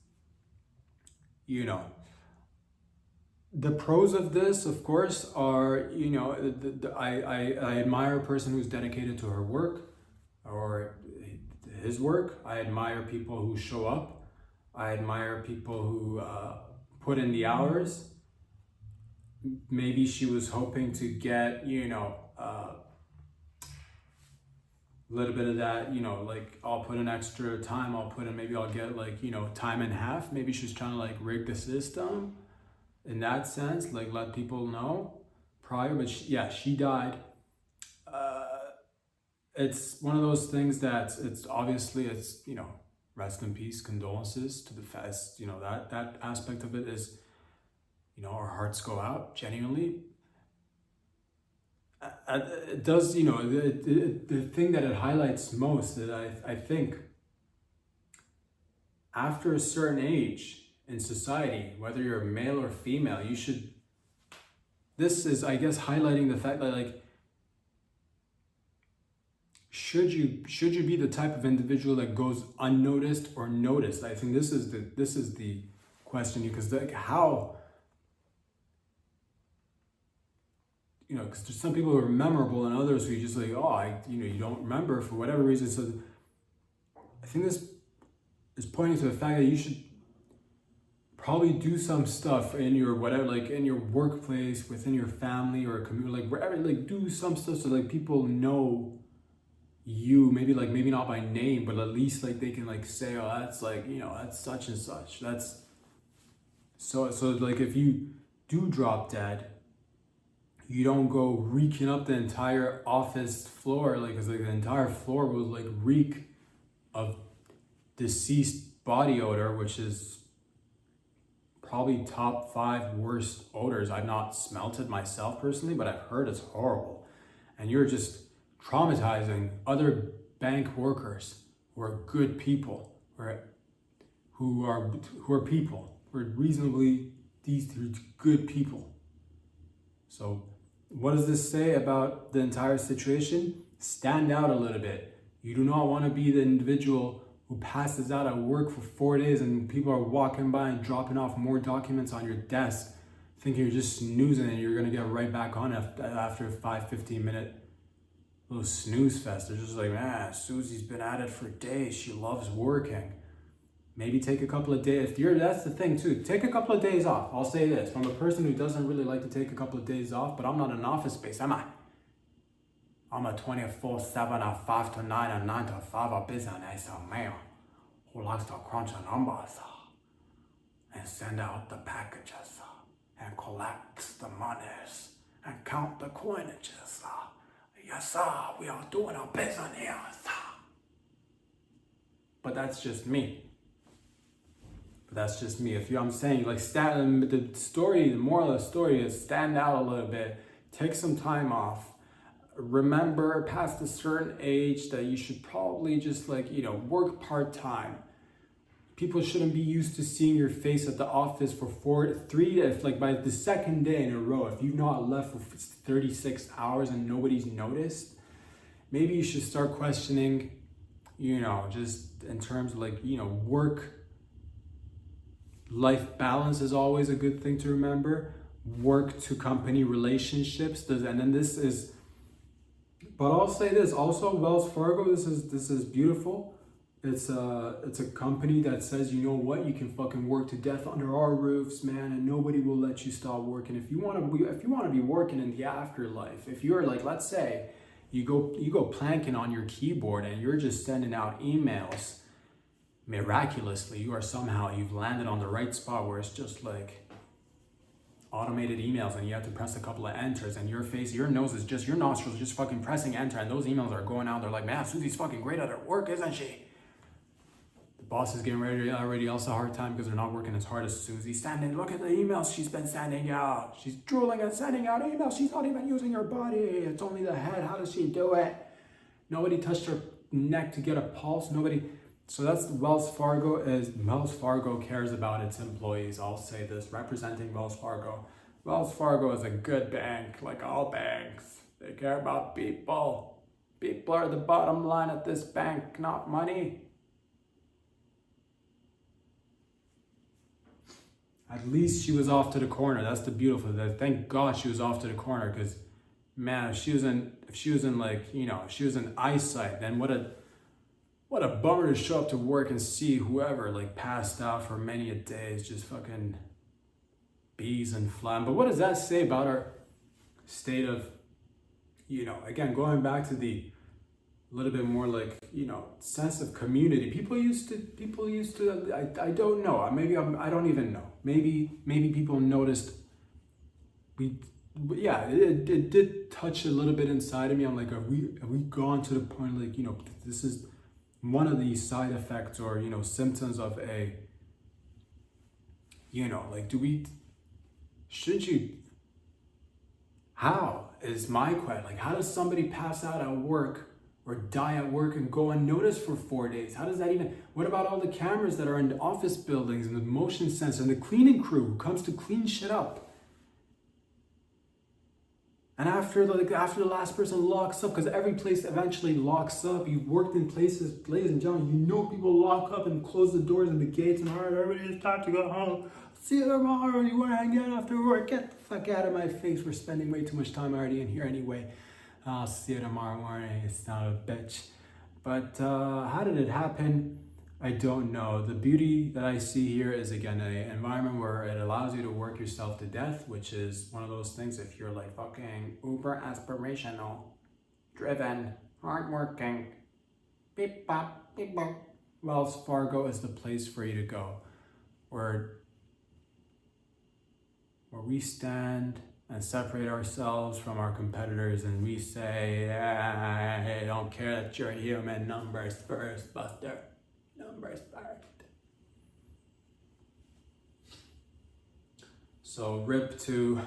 the pros of this, of course, are, I admire a person who's dedicated to her work or his work. I admire people who show up. I admire people who put in the hours. Maybe she was hoping to get, a little bit of that, like I'll put in extra time, maybe I'll get time and a half. Maybe she's trying to rig the system in that sense, let people know prior, but she died. It's one of those things that it's obviously, rest in peace, condolences to the fest, that aspect of it is, our hearts go out genuinely. It does, the thing that it highlights most that I think after a certain age in society, whether you're male or female, this is, I guess, highlighting the fact that should you be the type of individual that goes unnoticed or noticed? I think this is the question, because how, because there's some people who are memorable and others who you just you don't remember for whatever reason. So I think this is pointing to the fact that you should probably do some stuff in your whatever, in your workplace, within your family or community, wherever, do some stuff so people know you, maybe not by name, but at least they can say, oh, that's that's such and such. That's so if you do drop dead, you don't go reeking up the entire office floor, because the entire floor will reek of deceased body odor, which is probably top 5 worst odors. I've not smelt it myself personally, but I've heard it's horrible. And you're just traumatizing other bank workers who are good people, who are reasonably decent, good people. So what does this say about the entire situation? Stand out a little bit. You do not want to be the individual who passes out at work for 4 days and people are walking by and dropping off more documents on your desk, thinking you're just snoozing and you're going to get right back on after a 5-15 minute little snooze fest. They're just Susie's been at it for days. She loves working. Maybe take a couple of days. That's the thing too. Take a couple of days off. I'll say this from a person who doesn't really like to take a couple of days off, but I'm not an office space, am I? I'm a 24/7, a 5 to 9, a 9 to 5, a business man who likes to crunch the numbers and send out the packages and collect the monies and count the coinages. Yes, sir, we are doing our business here, sir. But that's just me. If I'm saying like the moral of the story is stand out a little bit, take some time off. Remember past a certain age that you should probably just work part-time. People shouldn't be used to seeing your face at the office for by the second day in a row. If you've not left for 36 hours and nobody's noticed, maybe you should start questioning, just in terms of work-life balance is always a good thing to remember. Work to company relationships, but I'll say this also, Wells Fargo, this is beautiful. It's a company that says, you know what, you can fucking work to death under our roofs, man, and nobody will let you stop working. If you want to be working in the afterlife, if you're let's say you go planking on your keyboard and you're just sending out emails, miraculously you've landed on the right spot where it's just automated emails and you have to press a couple of enters and your nostrils just fucking pressing enter and those emails are going out. They're like, man, Susie's fucking great at her work, isn't she? The boss is getting already also a hard time because they're not working as hard as Susie. Look at the emails she's been sending out. She's drooling and sending out emails. She's not even using her body. It's only the head. How does she do it? Nobody touched her neck to get a pulse. Nobody. So that's Wells Fargo. Wells Fargo cares about its employees. I'll say this, representing Wells Fargo. Wells Fargo is a good bank, like all banks. They care about people. People are the bottom line at this bank, not money. At least she was off to the corner. That's the beautiful thing. Thank God she was off to the corner, because man, if she was in eyesight, then what a bummer to show up to work and see whoever passed out for many a day is just fucking bees and phlegm. But what does that say about our state of, again, going back to the little bit more sense of community. People used to, I don't know. I don't even know. Maybe people noticed it did touch a little bit inside of me. I'm like, have we gone to the point this is one of the side effects or symptoms of a how is my question, how does somebody pass out at work or die at work and go unnoticed for 4 days? How does that even, what about all the cameras that are in the office buildings and the motion sensor and the cleaning crew who comes to clean shit up? And after the last person locks up, because every place eventually locks up. You've worked in places, ladies and gentlemen, people lock up and close the doors and the gates and all right, everybody, it's time to go home. See you tomorrow. You want to hang out after work? Get the fuck out of my face. We're spending way too much time already in here anyway. I'll see you tomorrow morning. It's not a bitch. But how did it happen? I don't know. The beauty that I see here is, again, an environment where it allows you to work yourself to death, which is one of those things. If you're fucking uber aspirational, driven, hardworking, beep bop, beep bop, Wells Fargo is the place for you to go, where we stand and separate ourselves from our competitors, and we say, I don't care that you're human. Numbers first, Buster. Numbers first. So rip to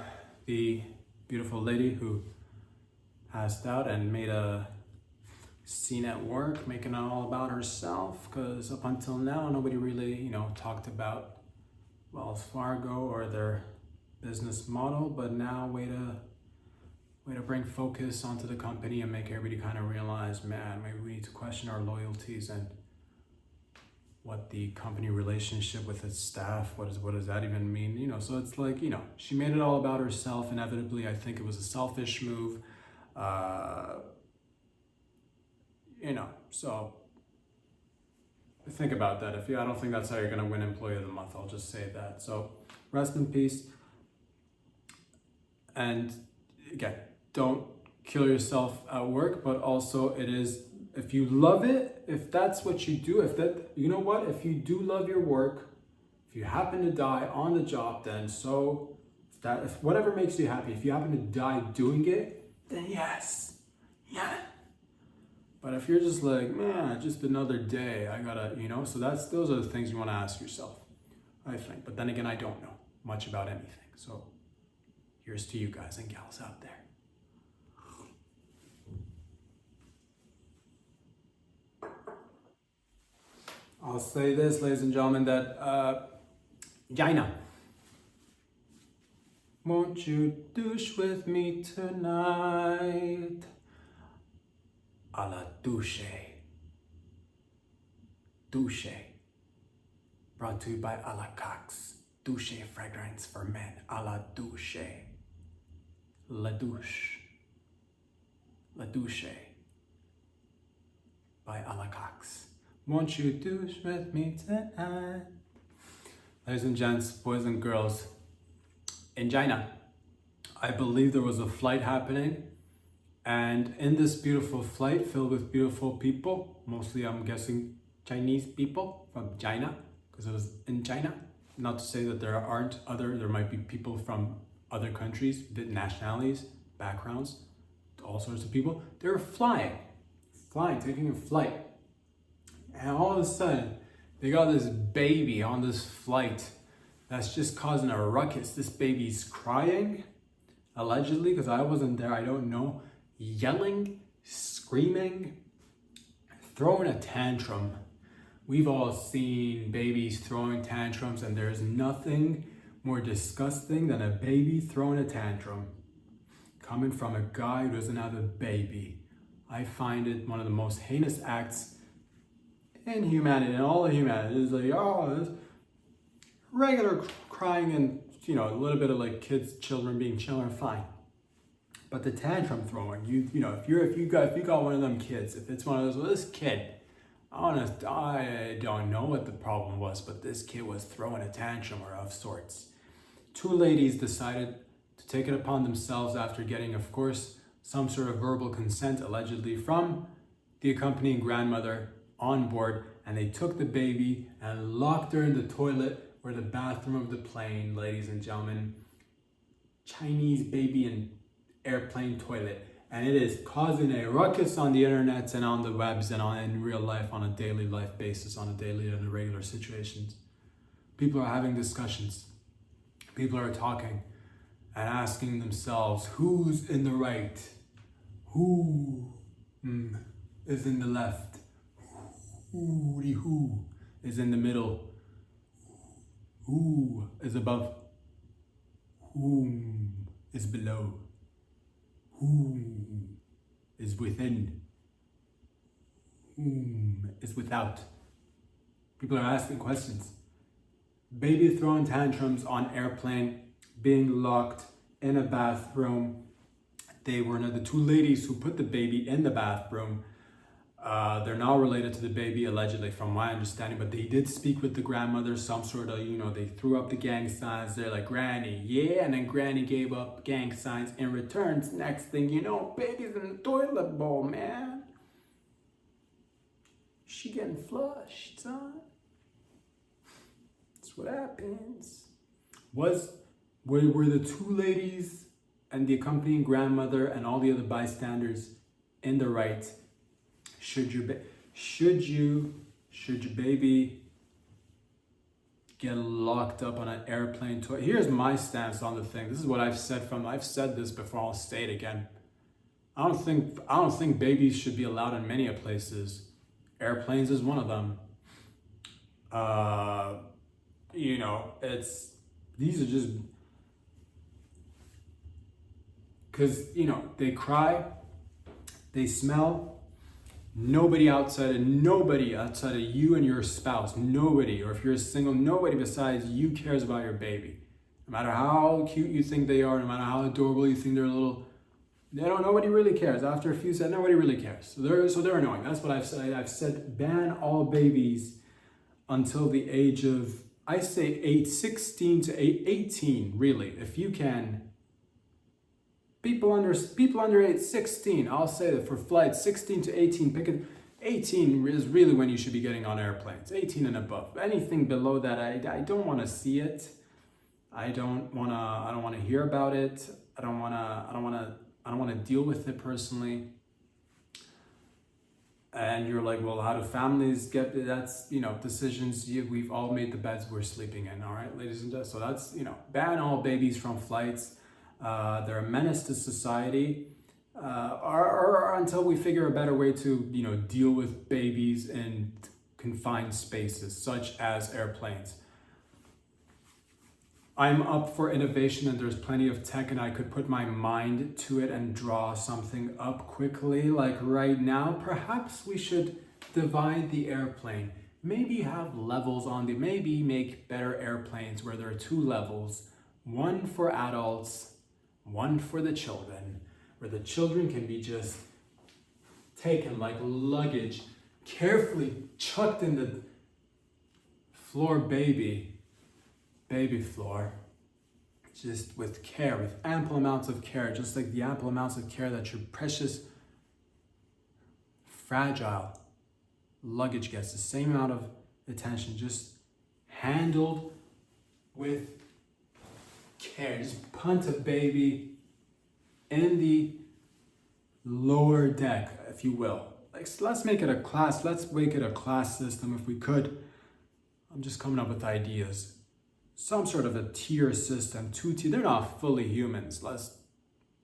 the beautiful lady who passed out and made a scene at work, making it all about herself, because up until now nobody really talked about Wells Fargo or their business model, but now way to bring focus onto the company and make everybody kind of realize, man, maybe we need to question our loyalties and what the company relationship with its staff, what does that even mean? So it's she made it all about herself. Inevitably, I think it was a selfish move. So think about that. I don't think that's how you're gonna win Employee of the Month. I'll just say that. So rest in peace. And again, don't kill yourself at work, but also it is, if you love it, if that's what you do, if you do love your work, if you happen to die on the job, then if whatever makes you happy, if you happen to die doing it, then yes. But if you're just like, man, just another day, I gotta, so those are the things you want to ask yourself, I think. But then again, I don't know much about anything. So here's to you guys and gals out there. I'll say this, ladies and gentlemen, that Jaina, won't you douche with me tonight? A la douche. Douche. Brought to you by A la Cox. Douche fragrance for men. A la douche. La douche. La douche. By A la Cox. Won't you douche with me tonight? Ladies and gents, boys and girls, in China, I believe there was a flight happening, and in this beautiful flight filled with beautiful people, mostly I'm guessing Chinese people from China, because it was in China. Not to say that there might be people from other countries, nationalities, backgrounds, all sorts of people. They were flying, taking a flight. And all of a sudden, they got this baby on this flight that's just causing a ruckus. This baby's crying, allegedly, because I wasn't there, I don't know, yelling, screaming, throwing a tantrum. We've all seen babies throwing tantrums, and there's nothing more disgusting than a baby throwing a tantrum. Coming from a guy who doesn't have a baby. I find it one of the most heinous acts in humanity, and all of humanity. It's like, this regular crying and, a little bit of like children being children, fine. But the tantrum throwing, if you got one of them kids, if it's one of those, this kid, I don't know what the problem was, but this kid was throwing a tantrum or of sorts. Two ladies decided to take it upon themselves after getting, of course, some sort of verbal consent, allegedly, from the accompanying grandmother on board, and they took the baby and locked her in the toilet or the bathroom of the plane, ladies and gentlemen. Chinese baby in airplane toilet. And it is causing a ruckus on the internets and on the webs and in real life, on a daily life basis, on a daily and regular situations. People are having discussions. People are talking and asking themselves, who's in the right? Who is in the left? Who is in the middle? Who is above? Whom is below? Whom is within? Whom is without? People are asking questions. Baby throwing tantrums on airplane, being locked in a bathroom. They were the two ladies who put the baby in the bathroom. They're now related to the baby, allegedly, from my understanding, but they did speak with the grandmother, some sort of, they threw up the gang signs. They're like, Granny, yeah, and then Granny gave up gang signs in return. Next thing you know, baby's in the toilet bowl, man. She getting flushed, son. That's what happens. Were the two ladies and the accompanying grandmother and all the other bystanders in the right? Should your baby get locked up on an airplane toilet? Here's my stance on the thing. This is what I've said this before, I'll say it again. I don't think babies should be allowed in many places. Airplanes is one of them. These are just, because they cry, they smell. Nobody outside of you and your spouse, nobody, or if you're single, nobody besides you cares about your baby. No matter how cute you think they are, no matter how adorable you think they're nobody really cares. After a few seconds, nobody really cares. So they're annoying. That's what I've said. I've said ban all babies until the age of, I say 16 to 18, really, if you can. People under age 16, I'll say that for flights 16 to 18, 18 is really when you should be getting on airplanes, 18 and above. Anything below that, I don't want to see it. I don't want to hear about it. I don't want to deal with it personally. And you're like, well, how do families get, that's, decisions, we've all made the beds we're sleeping in, all right, ladies and gentlemen. So that's, ban all babies from flights. They're a menace to society, or until we figure a better way to, deal with babies in confined spaces, such as airplanes. I'm up for innovation, and there's plenty of tech, and I could put my mind to it and draw something up quickly. Like right now, perhaps we should divide the airplane. Maybe have levels on maybe make better airplanes where there are 2 levels, one for adults, one for the children, where the children can be just taken like luggage, carefully chucked in the floor baby floor, just with care, with ample amounts of care, just like the ample amounts of care that your precious, fragile luggage gets, the same amount of attention, just handled with care. Just punt a baby in the lower deck, if you will. Like, so let's make it a class system if we could. I'm just coming up with ideas. Some sort of a tier system, 2 tier. They're not fully humans.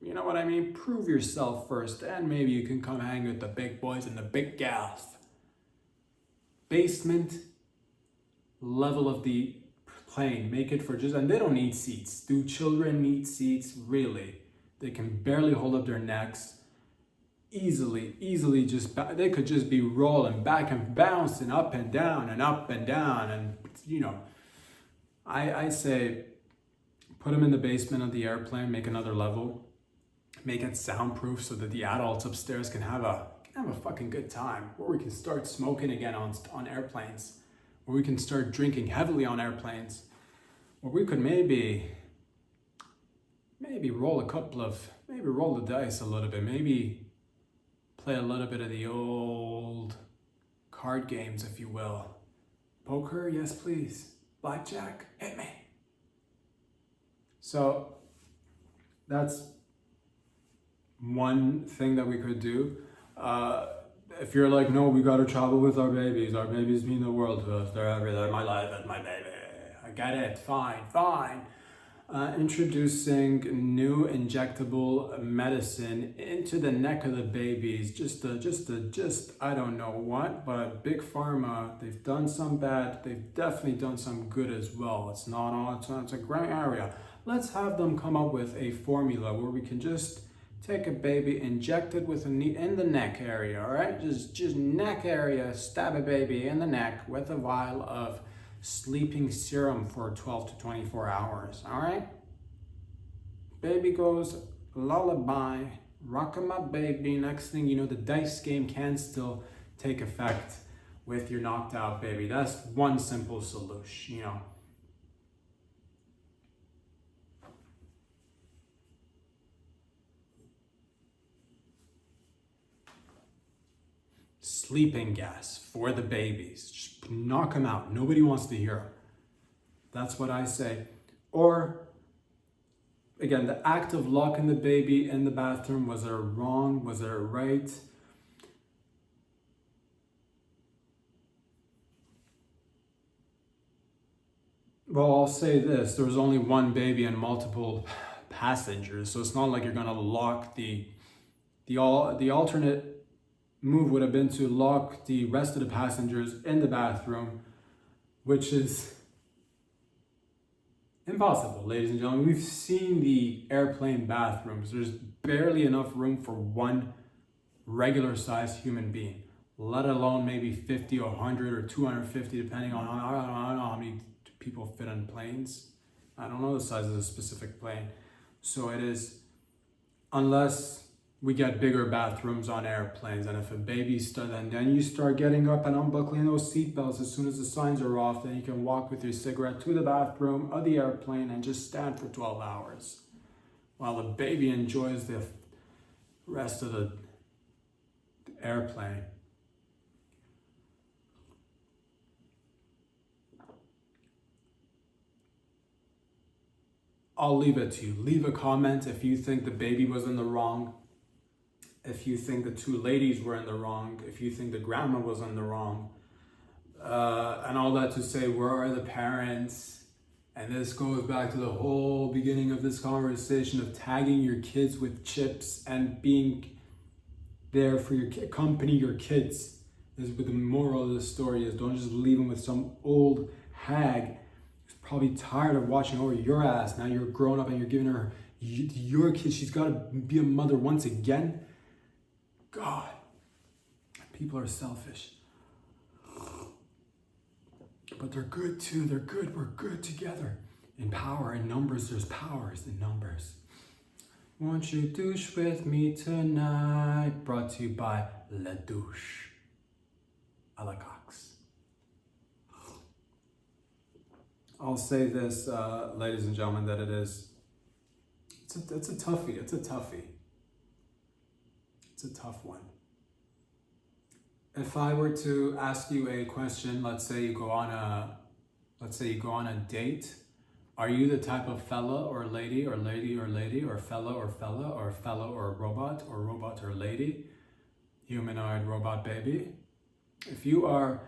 You know what I mean? Prove yourself first, and maybe you can come hang with the big boys and the big gals. Basement level of the plane, make it for and they don't need seats. Do children need seats? Really? They can barely hold up their necks. Easily, they could just be rolling back and bouncing up and down and up and down, and I say put them in the basement of the airplane, make another level, make it soundproof so that the adults upstairs can have a fucking good time, where we can start smoking again on airplanes, where we can start drinking heavily on airplanes, where we could maybe roll the dice a little bit, maybe play a little bit of the old card games, if you will. Poker, yes please. Blackjack, hit me. So that's one thing that we could do. If you're like, no, we gotta travel with our babies mean the world to us, they're everything, my life and my baby. I get it, fine. Introducing new injectable medicine into the neck of the babies, just I don't know what, but Big Pharma, they've done some bad, they've definitely done some good as well. It's not all, it's a gray area. Let's have them come up with a formula where we can just take a baby, inject it with in the neck area, all right? Just neck area, stab a baby in the neck with a vial of sleeping serum for 12 to 24 hours, all right? Baby goes lullaby, rockin' my baby. Next thing you know, the dice game can still take effect with your knocked out baby. That's one simple solution, Sleeping gas for the babies. Just knock them out. Nobody wants to hear them. That's what I say. Or, again, the act of locking the baby in the bathroom, was it wrong? Was it right? Well, I'll say this. There was only one baby and multiple passengers, so it's not like you're going to lock the alternate move would have been to lock the rest of the passengers in the bathroom, which is impossible, ladies and gentlemen. We've seen the airplane bathrooms. There's barely enough room for one regular sized human being, let alone maybe 50 or 100 or 250, depending on I don't know how many people fit on planes. I don't know the size of the specific plane. So it is, unless we get bigger bathrooms on airplanes, and if a baby then you start getting up and unbuckling those seatbelts as soon as the signs are off, then you can walk with your cigarette to the bathroom of the airplane and just stand for 12 hours while the baby enjoys the rest of the airplane. I'll leave it to you. Leave a comment if you think the baby was in the wrong. if you think the two ladies were in the wrong, if you think the grandma was in the wrong, and all that to say, where are the parents? And this goes back to the whole beginning of this conversation of tagging your kids with chips and being there for your accompany your kids. This is what the moral of the story is. Don't just leave them with some old hag who's probably tired of watching over your ass. Now you're grown up and you're giving her your kid. She's got to be a mother once again. God, people are selfish. But they're good too. They're good. We're good together. In power, in numbers, there's powers in numbers. Won't you douche with me tonight? Brought to you by La Douche à la Cox. I'll say this, ladies and gentlemen, that it's a toughie. It's a toughie. It's a tough one. If I were to ask you a question, let's say you go on a date, are you the type of fella or lady or lady or lady or fella or fella or fella or robot or lady, humanoid robot baby? If you are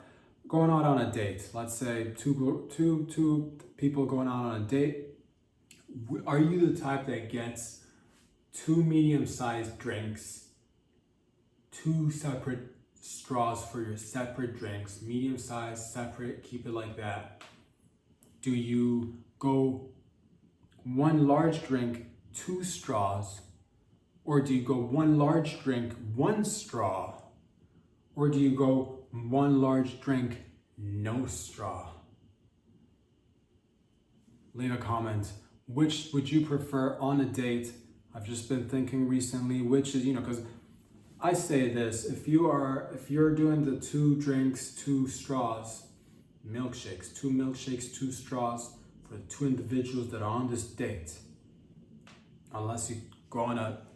going out on a date, let's say two people going out on a date, are you the type that gets 2 medium-sized drinks, 2 separate straws for your separate drinks, medium size, separate, keep it like that? Do you go 1 large drink, 2 straws? Or do you go 1 large drink, 1 straw? Or do you go 1 large drink, no straw? Leave a comment. Which would you prefer on a date? I've just been thinking recently, which is, because I say this, if you're doing the 2 drinks, 2 straws, milkshakes, 2 milkshakes, 2 straws for the 2 individuals that are on this date, unless you go on a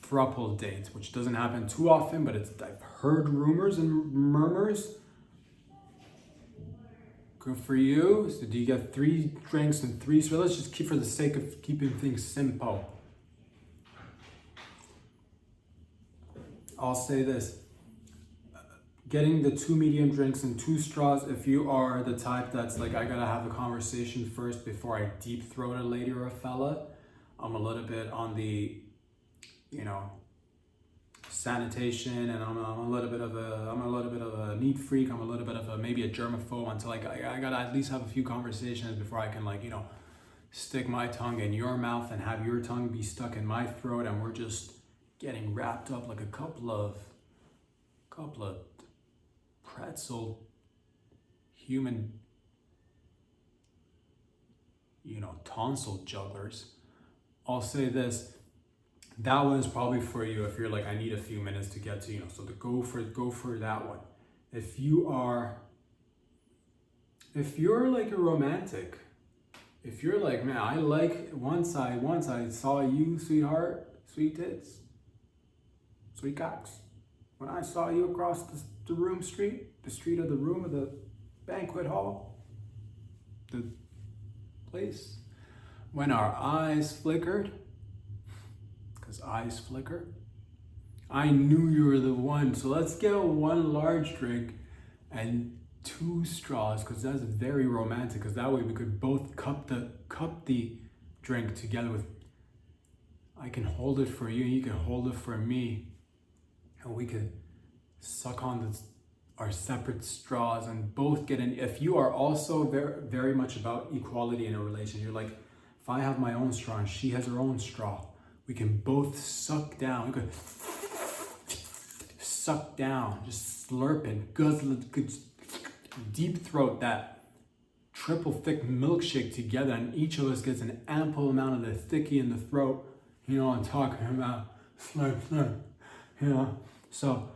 throuple date, which doesn't happen too often, but I've heard rumors and murmurs. Good for you. So do you get 3 drinks and 3 straws? Let's just keep, for the sake of keeping things simple. I'll say this, getting the 2 medium drinks and 2 straws, if you are the type that's like, I gotta have a conversation first before I deep throat a lady or a fella, I'm a little bit on the, sanitation, and I'm a little bit of a neat freak. I'm a little bit of maybe a germaphobe until I gotta at least have a few conversations before I can stick my tongue in your mouth and have your tongue be stuck in my throat, and we're just getting wrapped up like a couple of pretzel human, tonsil jugglers. I'll say this, that one is probably for you if you're like, I need a few minutes to get to, so to go for that one. If you're like a romantic, if you're like, man, I like, once I saw you, sweetheart, sweet tits, sweet cocks, when I saw you across the street of the room of the banquet hall, the place, when our eyes flickered, because eyes flicker, I knew you were the one. So let's get 1 large drink and 2 straws, because that's very romantic, because that way we could both cup the drink together with, I can hold it for you, you can hold it for me, and we could suck on our separate straws and both get in. If you are also very, very much about equality in a relation, you're like, if I have my own straw and she has her own straw, we can both suck down. We could suck down, just slurp it, guzzle it, could deep throat that triple thick milkshake together, and each of us gets an ample amount of the thicky in the throat. I'm talking about slurp, slurp, So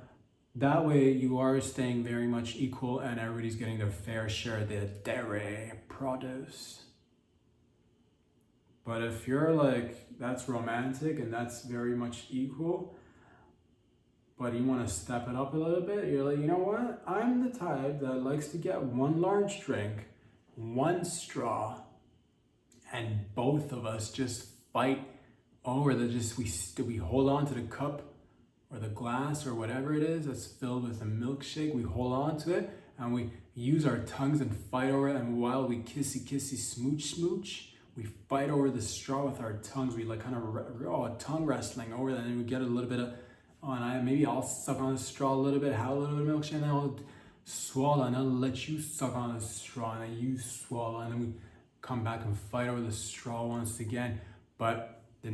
that way you are staying very much equal, and everybody's getting their fair share of the dairy produce. But if you're like, that's romantic and that's very much equal, but you want to step it up a little bit, you're like, you know what? I'm the type that likes to get 1 large drink, 1 straw, and both of us just fight or that just we hold on to the cup or the glass or whatever it is that's filled with a milkshake. We hold on to it and we use our tongues and fight over it. And while we kissy smooch, we fight over the straw with our tongues. We like kind of tongue wrestling over that, and we get a little bit of, maybe I'll suck on the straw a little bit, have a little bit of milkshake, and then I'll swallow, and I'll let you suck on the straw, and then you swallow, and then we come back and fight over the straw once again. But the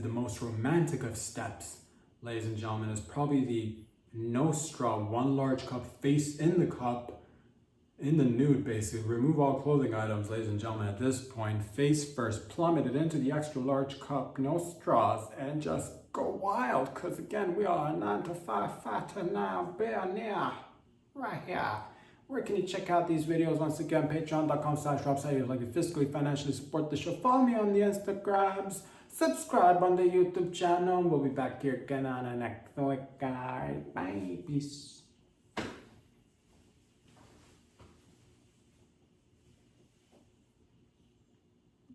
most romantic of steps, ladies and gentlemen, is probably the no straw, one large cup, face in the cup, in the nude basically. Remove all clothing items, ladies and gentlemen, at this point. Face first, plummet it into the extra large cup, no straws, and just go wild, because again, we are a 9 to 5 fighter now, near right here. Where can you check out these videos? Once again, patreon.com/Rob Said. If you'd like to fiscally, financially support the show, follow me on the Instagrams, subscribe on the YouTube channel. We'll be back here again on the next week, guys. Bye, peace.